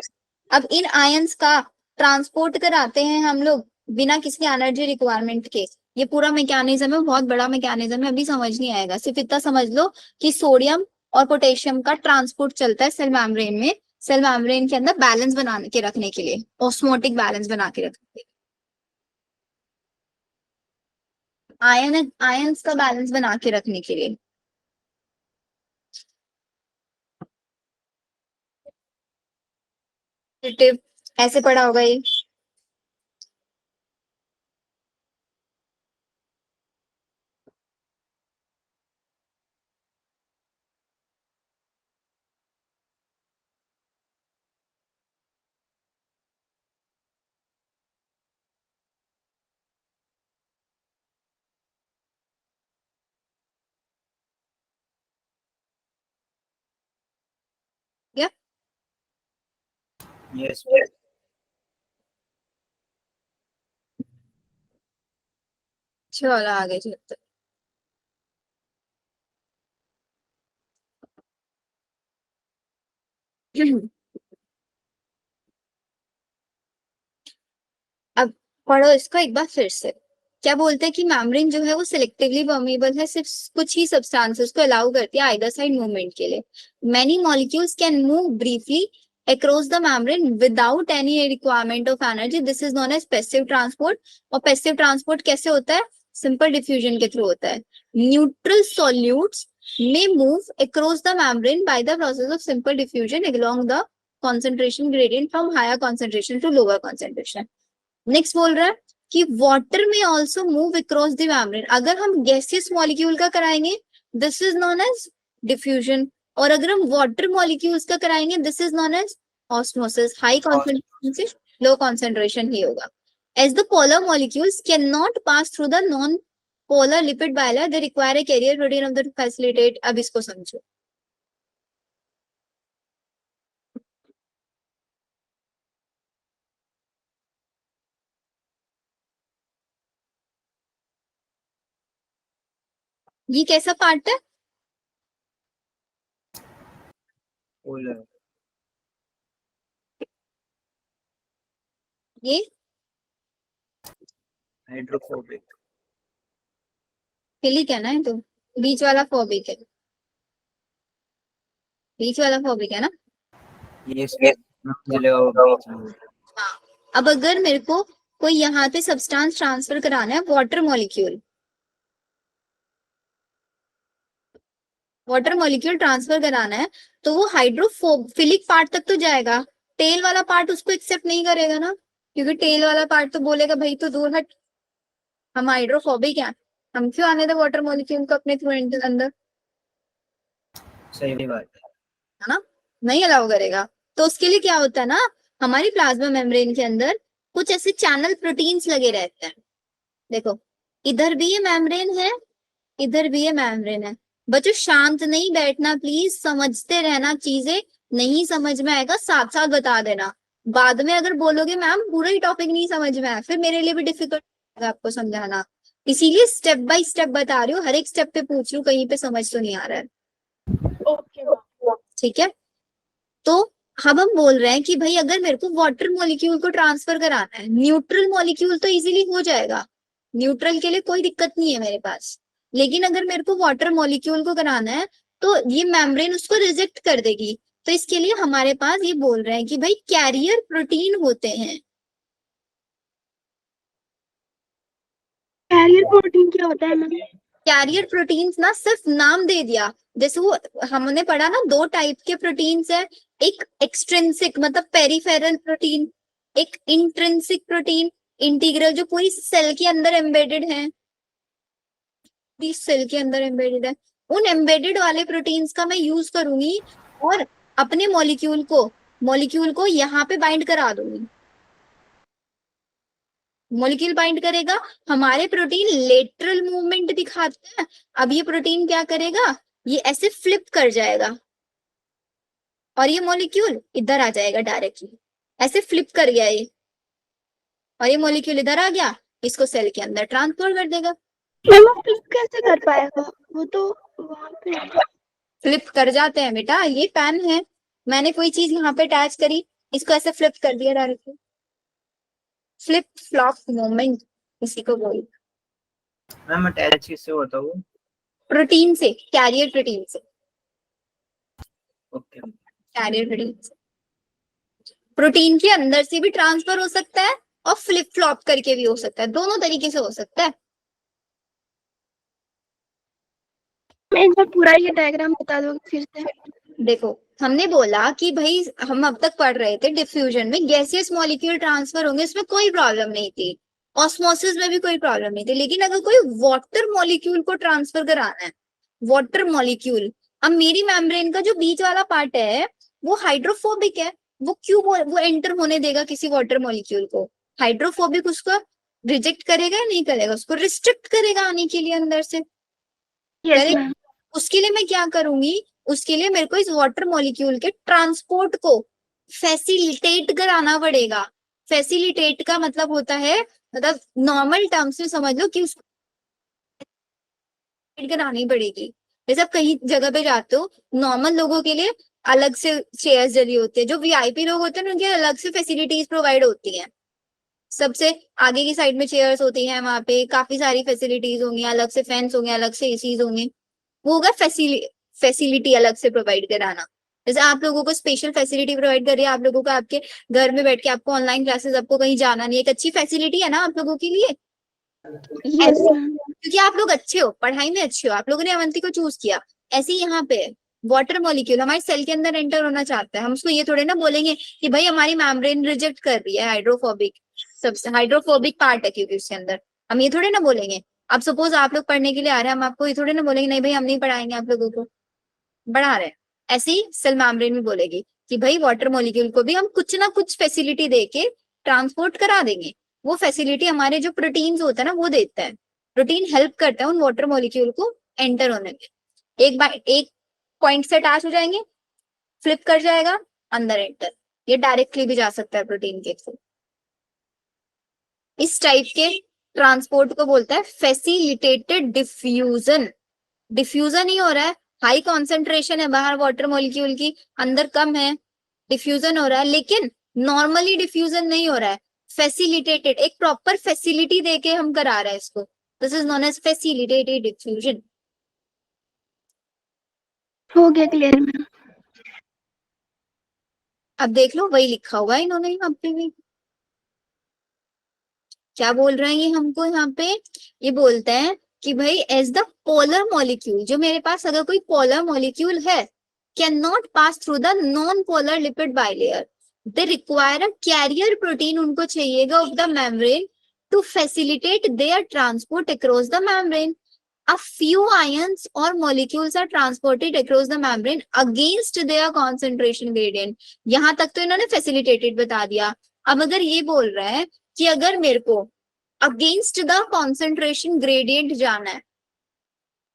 अब इन आयंस का ट्रांसपोर्ट कराते हैं हम लोग बिना किसी एनर्जी रिक्वायरमेंट के। ये पूरा मैकेनिज्म है, बहुत बड़ा मैकेनिज्म है, अभी समझ नहीं आएगा, सिर्फ इतना समझ लो कि सोडियम और पोटेशियम का ट्रांसपोर्ट चलता है सेल मेम्ब्रेन में, सेल मेम्ब्रेन के अंदर बैलेंस बना के रखने के लिए, ऑस्मोटिक बैलेंस बना के रखने के लिए, आयंस का बैलेंस बना के रखने के लिए। ऐसे पढ़ा होगा ये। क्या यस चलो आगे चलते। अब पढ़ो इसको एक बार फिर से। क्या बोलते हैं कि मेम्ब्रेन जो है वो सिलेक्टिवली परमेबल है, सिर्फ कुछ ही सब्सटेंसेस को अलाउ करती है आइदर साइड मूवमेंट के लिए। Many molecules can move briefly across the membrane without any requirement of energy, this is known as passive transport. और पैसिव ट्रांसपोर्ट कैसे होता है, सिंपल डिफ्यूजन के थ्रू होता है। Neutral solutes may move across the membrane by the process of simple diffusion along the concentration gradient from higher concentration to lower concentration। Next बोल रहा है कि वाटर में also move across the membrane. अगर हम gaseous molecule का कराएंगे this is known as diffusion, और अगर हम वाटर मॉलिक्यूल्स का कराएंगे this is known as osmosis. High concentration से लो कॉन्सेंट्रेशन ही होगा। As the polar molecules cannot pass through the non-polar lipid bilayer, they require a carrier protein of the to facilitate. अब इसको समझो. ये कैसा part है? पोलर ये hydrophobic philic है ना, ये तो बीच वाला फोबिक है. बीच वाला फोबिक है ना. ये इसमें जलेगा वो बीच में. हाँ. अब अगर मेरे को कोई यहाँ पे सब्सटेंस ट्रांसफर कराना है, वाटर मॉलिक्यूल ट्रांसफर कराना है, तो वो हाइड्रोफिलिक पार्ट तक तो जाएगा. टेल वाला पार्ट उसको एक्सेप्ट नहीं करेगा ना, क्योंकि टेल वाला पार्ट तो बोलेगा भाई तो दूर हट, हम हाइड्रोफोबिक हैं, हम क्यों आने दे वाटर मॉलिक्यूल को अपने थ्रू अंदर, सही बात है. है ना. नहीं अलाउ करेगा. तो उसके लिए क्या होता है ना, हमारी प्लाज्मा मेम्ब्रेन के अंदर कुछ ऐसे चैनल प्रोटीन्स लगे रहते हैं. देखो इधर भी ये मेम्ब्रेन है, इधर भी ये मेम्ब्रेन है. बच्चों शांत नहीं बैठना प्लीज, समझते रहना चीजें. नहीं समझ में आएगा साथ साथ बता देना. बाद में अगर बोलोगे मैम पूरा ही टॉपिक नहीं समझ में आया, फिर मेरे लिए भी डिफिकल्ट होगा आपको समझाना. इसीलिए स्टेप बाय स्टेप बता रही हूँ, हर एक स्टेप पे पूछ रही हूँ, कहीं पे समझ तो नहीं आ रहा है. ओके. ठीक है. तो अब हम बोल रहे हैं कि भाई अगर मेरे को वाटर मॉलिक्यूल को ट्रांसफर कराना है, न्यूट्रल मॉलिक्यूल तो इजीली हो जाएगा, न्यूट्रल के लिए कोई दिक्कत नहीं है मेरे पास. लेकिन अगर मेरे को वाटर मॉलिक्यूल को कराना है तो ये मेम्ब्रेन उसको रिजेक्ट कर देगी. तो इसके लिए हमारे पास ये बोल रहे हैं कि भाई कैरियर प्रोटीन होते हैं. कैरियर प्रोटीन क्या होता है मैम? कैरियर प्रोटीन्स ना सिर्फ नाम दे दिया. जैसे वो हमने पढ़ा ना, दो टाइप के प्रोटीन्स है. एक एक्सट्रिंसिक मतलब पेरिफेरल प्रोटीन, एक इंट्रिंसिक प्रोटीन. इंटीग्रल जो पूरी सेल के अंदर एम्बेडेड है, पूरी सेल के अंदर एम्बेडेड है. उन एम्बेडेड वाले प्रोटीन्स का मैं यूज करूंगी और अपने मॉलिक्यूल को यहाँ पे बाइंड करा दूंगी. मॉलिक्यूल बाइंड करेगा, हमारे प्रोटीन लेटरल मूवमेंट दिखाते हैं. अब ये प्रोटीन क्या करेगा, ये ऐसे फ्लिप कर जाएगा और ये मॉलिक्यूल इधर आ जाएगा डायरेक्टली. ऐसे फ्लिप कर गया ये, और ये मॉलिक्यूल इधर आ गया, इसको सेल के अंदर ट्रांसफर कर देगा. मैम वो फ्लिप कैसे कर पाएगा, वो तो वहां पे. फ्लिप कर जाते हैं बेटा. ये पेन है, मैंने कोई चीज यहाँ पे अटैच करी, इसको ऐसे फ्लिप कर दिया डायरेक्टली. फ्लिप फ्लॉप मूवमेंट इसी को बोलते. मैम अटैच किससे होता है वो? प्रोटीन से, कैरियर प्रोटीन से. ओके. कैरियर प्रोटीन से. प्रोटीन के अंदर से भी ट्रांसफर हो सकता है और फ्लिप फ्लॉप करके भी हो सकता है, दोनों तरीके से हो सकता है. मैं एक बार पूरा ये डायग्राम बता दोगे फिर से? देखो हमने बोला कि भाई हम अब तक पढ़ रहे थे डिफ्यूजन में गैसियस मॉलिक्यूल ट्रांसफर होंगे, इसमें कोई प्रॉब्लम नहीं थी. ऑस्मोसिस में भी कोई प्रॉब्लम नहीं थी. लेकिन अगर कोई वाटर मॉलिक्यूल को ट्रांसफर कराना है, वाटर मॉलिक्यूल, अब मेरी मेम्ब्रेन का जो बीच वाला पार्ट है वो हाइड्रोफोबिक है. वो क्यों वो एंटर होने देगा किसी वाटर मॉलिक्यूल को? हाइड्रोफोबिक उसको रिजेक्ट करेगा या नहीं करेगा, उसको रिस्ट्रिक्ट करेगा आने के लिए अंदर से. Yes correct. मैम. उसके लिए मैं क्या करूंगी, उसके लिए मेरे को इस वाटर मॉलिक्यूल के ट्रांसपोर्ट को फैसिलिटेट कराना पड़ेगा. फैसिलिटेट का मतलब होता है, मतलब नॉर्मल टर्म्स में समझ लो कि उसको करानी पड़ेगी. जैसे आप कहीं जगह पे जाते हो, नॉर्मल लोगों के लिए अलग से चेयर्स डली होती है, जो वीआईपी लोग होते हैं उनके अलग से फैसिलिटीज प्रोवाइड होती हैं. सबसे आगे की साइड में चेयर्स होती हैं, वहां पे काफी सारी फैसिलिटीज होंगी, अलग से फैंस होंगे, अलग से एसीज होंगे. वो होगा फैसिलिटी अलग से प्रोवाइड कराना. जैसे आप लोगों को स्पेशल फैसिलिटी प्रोवाइड कर रही है, आप लोगों को आपके घर में बैठ के आपको ऑनलाइन क्लासेस, आपको कहीं जाना नहीं, एक अच्छी फैसिलिटी है ना आप लोगों के लिए. Yes ma'am. क्योंकि आप लोग अच्छे हो, पढ़ाई में अच्छे हो, आप लोगों ने अवंती को चूज किया. ऐसे ही यहाँ पे वाटर मॉलिक्यूल हमारे सेल के अंदर एंटर होना चाहता है, हम उसको ये थोड़े ना बोलेंगे कि भाई हमारी मेम्ब्रेन रिजेक्ट कर रही है, हाइड्रोफोबिक सबसे हाइड्रोफोबिक पार्ट है क्योंकि उसके अंदर. हम ये थोड़े ना बोलेंगे. अब सपोज आप लोग पढ़ने के लिए आ रहे हैं, हम आपको ये थोड़े ना बोलेंगे नहीं भाई हम नहीं पढ़ाएंगे आप लोगों को, बढ़ा रहे हैं. ऐसे ही सेल मेम्ब्रेन भी बोलेगी कि भाई वाटर मॉलिक्यूल को भी हम कुछ ना कुछ फैसिलिटी देके ट्रांसपोर्ट करा देंगे. वो फैसिलिटी हमारे जो प्रोटीन्स होता है ना वो देता है। प्रोटीन हेल्प करता है उन वाटर मॉलिक्यूल को एंटर होने में। एक पॉइंट से अटैच हो जाएंगे, फ्लिप कर जाएगा, अंदर एंटर। ये डायरेक्टली भी जा सकता है प्रोटीन के थ्रू। इस टाइप के ट्रांसपोर्ट को बोलता है फैसिलिटेटेड डिफ्यूजन। डिफ्यूजन ही हो रहा है, हाई कॉन्सेंट्रेशन है बाहर वाटर मॉलिक्यूल की, अंदर कम है, डिफ्यूजन हो रहा है, लेकिन नॉर्मली डिफ्यूजन नहीं हो रहा है, फैसिलिटेटेड, एक प्रॉपर फैसिलिटी देके हम करा रहे हैं इसको। This is known as facilitated diffusion. हो गया क्लियर मैम। अब देख लो वही लिखा हुआ है इन्होंने यहाँ पे भी। क्या बोल रहे हैं ये हमको यहाँ पे? ये बोलते हैं कि भाई एज द पोलर मॉलिक्यूल, जो मेरे पास अगर कोई पोलर मॉलिक्यूल है, cannot pass through the non polar lipid bilayer, they require a carrier protein, उनको चाहिएगा of the membrane to facilitate their transport across the membrane. A few ions or molecules are transported across the membrane against their concentration gradient। यहां तक तो इन्होंने facilitated बता दिया। अब अगर ये बोल रहा है कि अगर मेरे को अगेंस्ट द कॉन्सेंट्रेशन ग्रेडियंट जाना है,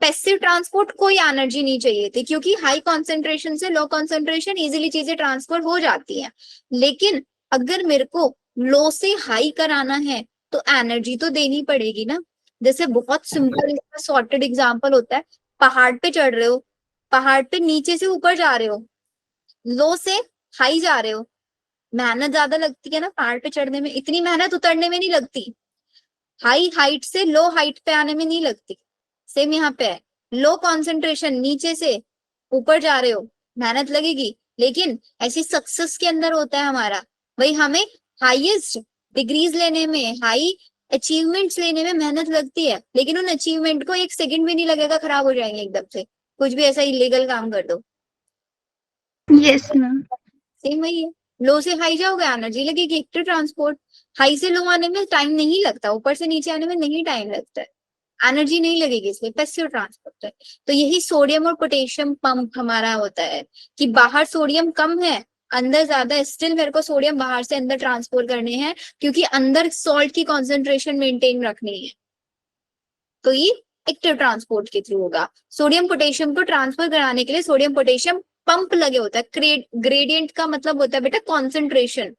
पैसिव ट्रांसपोर्ट कोई एनर्जी नहीं चाहिए थी, क्योंकि हाई कॉन्सेंट्रेशन से लो कॉन्सेंट्रेशन इजीली चीजें ट्रांसफर हो जाती हैं। लेकिन अगर मेरे को लो से हाई कराना है तो एनर्जी तो देनी पड़ेगी ना। जैसे बहुत सिंपल सॉर्टेड एग्जांपल होता है, पहाड़ पे चढ़ रहे हो, पहाड़ पे नीचे से ऊपर जा रहे हो, लो से हाई जा रहे हो, मेहनत ज्यादा लगती है ना पहाड़ पे चढ़ने में, इतनी मेहनत उतरने में नहीं लगती। हाई हाइट से लो हाइट पे आने में नहीं लगती। सेम यहाँ पे है, लो कॉन्सेंट्रेशन नीचे से ऊपर जा रहे हो, मेहनत लगेगी, लेकिन ऐसी सक्सेस के अंदर होता है हमारा, भाई हमें हाईएस्ट डिग्रीज लेने में, हाई अचीवमेंट्स लेने में मेहनत लगती है, लेकिन उन अचीवमेंट को एक सेकंड भी नहीं लगेगा, खराब हो जाएंगे एकदम से, कुछ भी ऐसा इलीगल काम कर दो। Yes ma'am. सेम वही है, लो से हाई जाओगे एनर्जी लगेगी, एक्टिव ट्रांसपोर्ट। हाई से लो आने में टाइम नहीं लगता, ऊपर से नीचे आने में नहीं टाइम लगता है, एनर्जी नहीं लगेगी, इसलिए पैसिव ट्रांसपोर्ट है। तो यही सोडियम और पोटेशियम पंप हमारा होता है कि बाहर सोडियम कम है, अंदर ज्यादा है, स्टिल मेरे को सोडियम बाहर से अंदर ट्रांसफर करने हैं, क्योंकि अंदर सॉल्ट की कॉन्सेंट्रेशन मेंटेन रखनी है। तो ये एक्टिव ट्रांसपोर्ट के थ्रू होगा। सोडियम पोटेशियम को ट्रांसफर कराने के लिए सोडियम पोटेशियम पंप लगे होता है। ग्रेडियंट का मतलब होता है बेटा कॉन्सेंट्रेशन,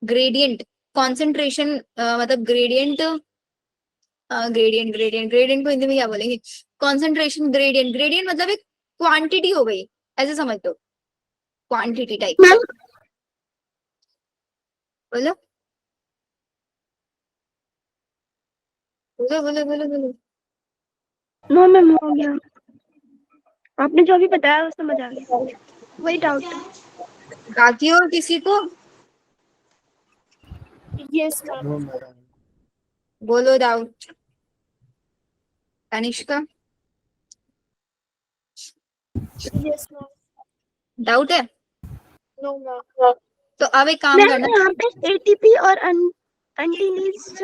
ग्रेडियंट कॉन्सेंट्रेशन मतलब ग्रेडियंट ग्रेडियंट को हिंदी में क्या बोलेंगे? Concentration gradient. ग्रेडियंट मतलब एक क्वांटिटी हो गई, ऐसे समझ लो, क्वांटिटी टाइप। बोलो बोलो बोलो बोलो बोलो। नो मैम हो गया, आपने जो भी बताया वो समझ आ गया, वही डाउट था। बाकी और किसी को? Yes, ma'am. No, madam. बोलो doubt. Tanishka Yes, ma'am. Doubt है? No, ma'am. तो अब एक काम मैम करना, यहाँ पे एटीपी और एंटीलीज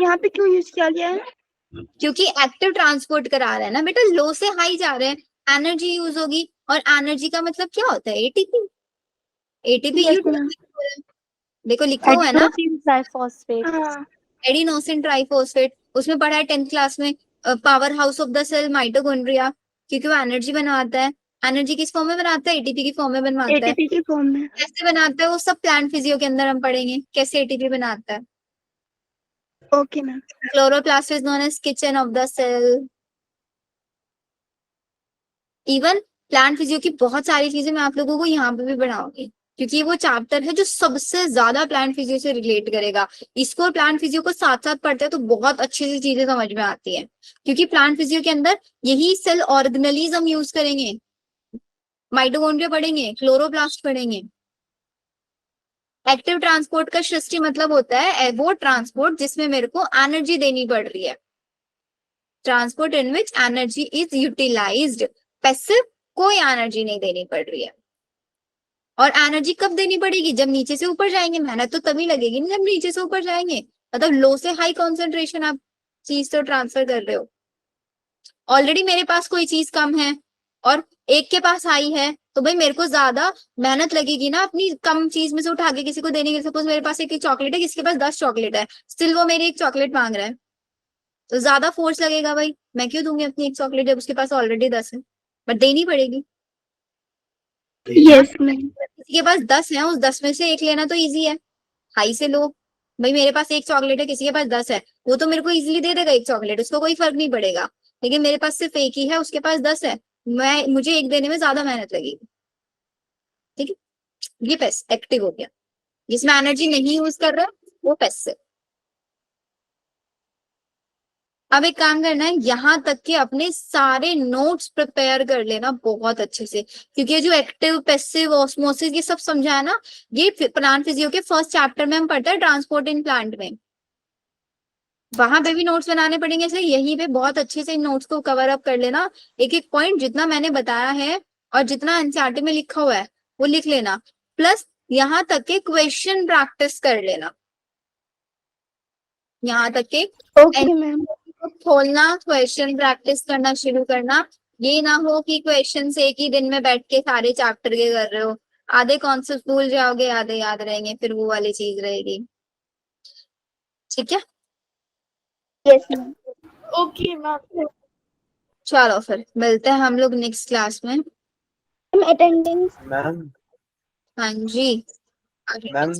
यहाँ पे क्यों यूज किया गया है? क्योंकि एक्टिव ट्रांसपोर्ट करा रहे हैं ना बेटा, लो से हाई जा रहे हैं, एनर्जी यूज होगी, और एनर्जी का मतलब क्या होता है? एटीपी। ATP Yes, ma'am. देखो लिखा हुआ है ना, Adenosine triphosphate. हाँ एडिनोसिन ट्राइफॉस्फेट, उसमें पढ़ा है 10th क्लास में, powerhouse of the cell mitochondria, क्योंकि वो एनर्जी बनाता है। एनर्जी किस फॉर्म में बनाता है? एटीपी की फॉर्म में बनाता है। एटीपी की फॉर्म में। कैसे बनाता है वो सब प्लांट फिजियो के अंदर हम पढ़ेंगे, कैसे एटीपी बनाता है। Okay ma'am. Chloroplast is known as kitchen of the cell. Even plant physio की बहुत सारी चीजें मैं आप लोगों को यहाँ पे भी पढ़ाऊंगी, क्योंकि वो चैप्टर है जो सबसे ज्यादा प्लांट फिजियो से रिलेट करेगा। इसको और प्लांट फिजियो को साथ साथ पढ़ते हैं तो बहुत अच्छी सी चीजें समझ में आती है, क्योंकि प्लांट फिजियो के अंदर यही सेल ऑर्गेनेलिज्म हम यूज करेंगे, माइटोकॉन्ड्रिया पढ़ेंगे, क्लोरोप्लास्ट पढ़ेंगे। एक्टिव ट्रांसपोर्ट का सृष्टि मतलब होता है वो ट्रांसपोर्ट जिसमें मेरे को एनर्जी देनी पड़ रही है, transport in which energy is utilised. Passive कोई एनर्जी नहीं देनी पड़ रही है। और एनर्जी कब देनी पड़ेगी? जब नीचे से ऊपर जाएंगे, मेहनत तो तभी लगेगी ना जब नीचे से ऊपर जाएंगे, मतलब लो से हाई कॉन्सेंट्रेशन आप चीज तो ट्रांसफर कर रहे हो। ऑलरेडी मेरे पास कोई चीज कम है और एक के पास हाई है तो भाई मेरे को ज्यादा मेहनत लगेगी ना अपनी कम चीज में से उठा के किसी को देने के। सपोज मेरे पास एक चॉकलेट है, किसी के पास 10 चॉकलेट है, स्टिल वो मेरी एक चॉकलेट मांग रहा है, तो ज्यादा फोर्स लगेगा भाई। मैं क्यों दूंगी अपनी एक चॉकलेट जब उसके पास ऑलरेडी 10 है, बट देनी पड़ेगी। Yes ma'am. किसी के पास 10 है, उस 10 में से एक लेना तो इजी है, हाई से लो। भाई मेरे पास एक चॉकलेट है, किसी के पास 10 है, वो तो मेरे को इजीली दे देगा एक चॉकलेट, उसको कोई फर्क नहीं पड़ेगा। लेकिन मेरे पास सिर्फ एक ही है, उसके पास 10 है, मुझे एक देने में ज्यादा मेहनत लगेगी। ठीक है, ये पैस एक्टिव हो गया। जिसमें एनर्जी नहीं यूज कर रहा वो पैसिव। अब एक काम करना है, यहाँ तक के अपने सारे नोट्स प्रिपेयर कर लेना बहुत अच्छे से, क्योंकि ये जो एक्टिव पैसिव ऑस्मोसिस ये सब समझा है ना, ये प्लांट फिजियो के फर्स्ट चैप्टर में हम पढ़ते हैं ट्रांसपोर्ट इन प्लांट में, वहां पे भी नोट्स बनाने पड़ेंगे। इसलिए यहीं पे बहुत अच्छे से इन नोट्स को कवर अप कर लेना, एक एक पॉइंट जितना मैंने बताया है और जितना एनसीईआरटी में लिखा हुआ है वो लिख लेना, प्लस यहाँ तक के क्वेश्चन प्रैक्टिस कर लेना। यहाँ तक के ओके मैम। खोलना, क्वेश्चन प्रैक्टिस करना शुरू करना। ये ना हो कि क्वेश्चन एक ही दिन में बैठ के सारे चैप्टर के कर रहे हो, आधे कॉन्सेप्ट भूल जाओगे, आधे याद रहेंगे, फिर वो वाली चीज रहेगी। ठीक है, यस मैम। Okay ma'am. चलो फिर मिलते हैं हम लोग नेक्स्ट क्लास में। Ma'am attendance. मैम हाँ जी, मैम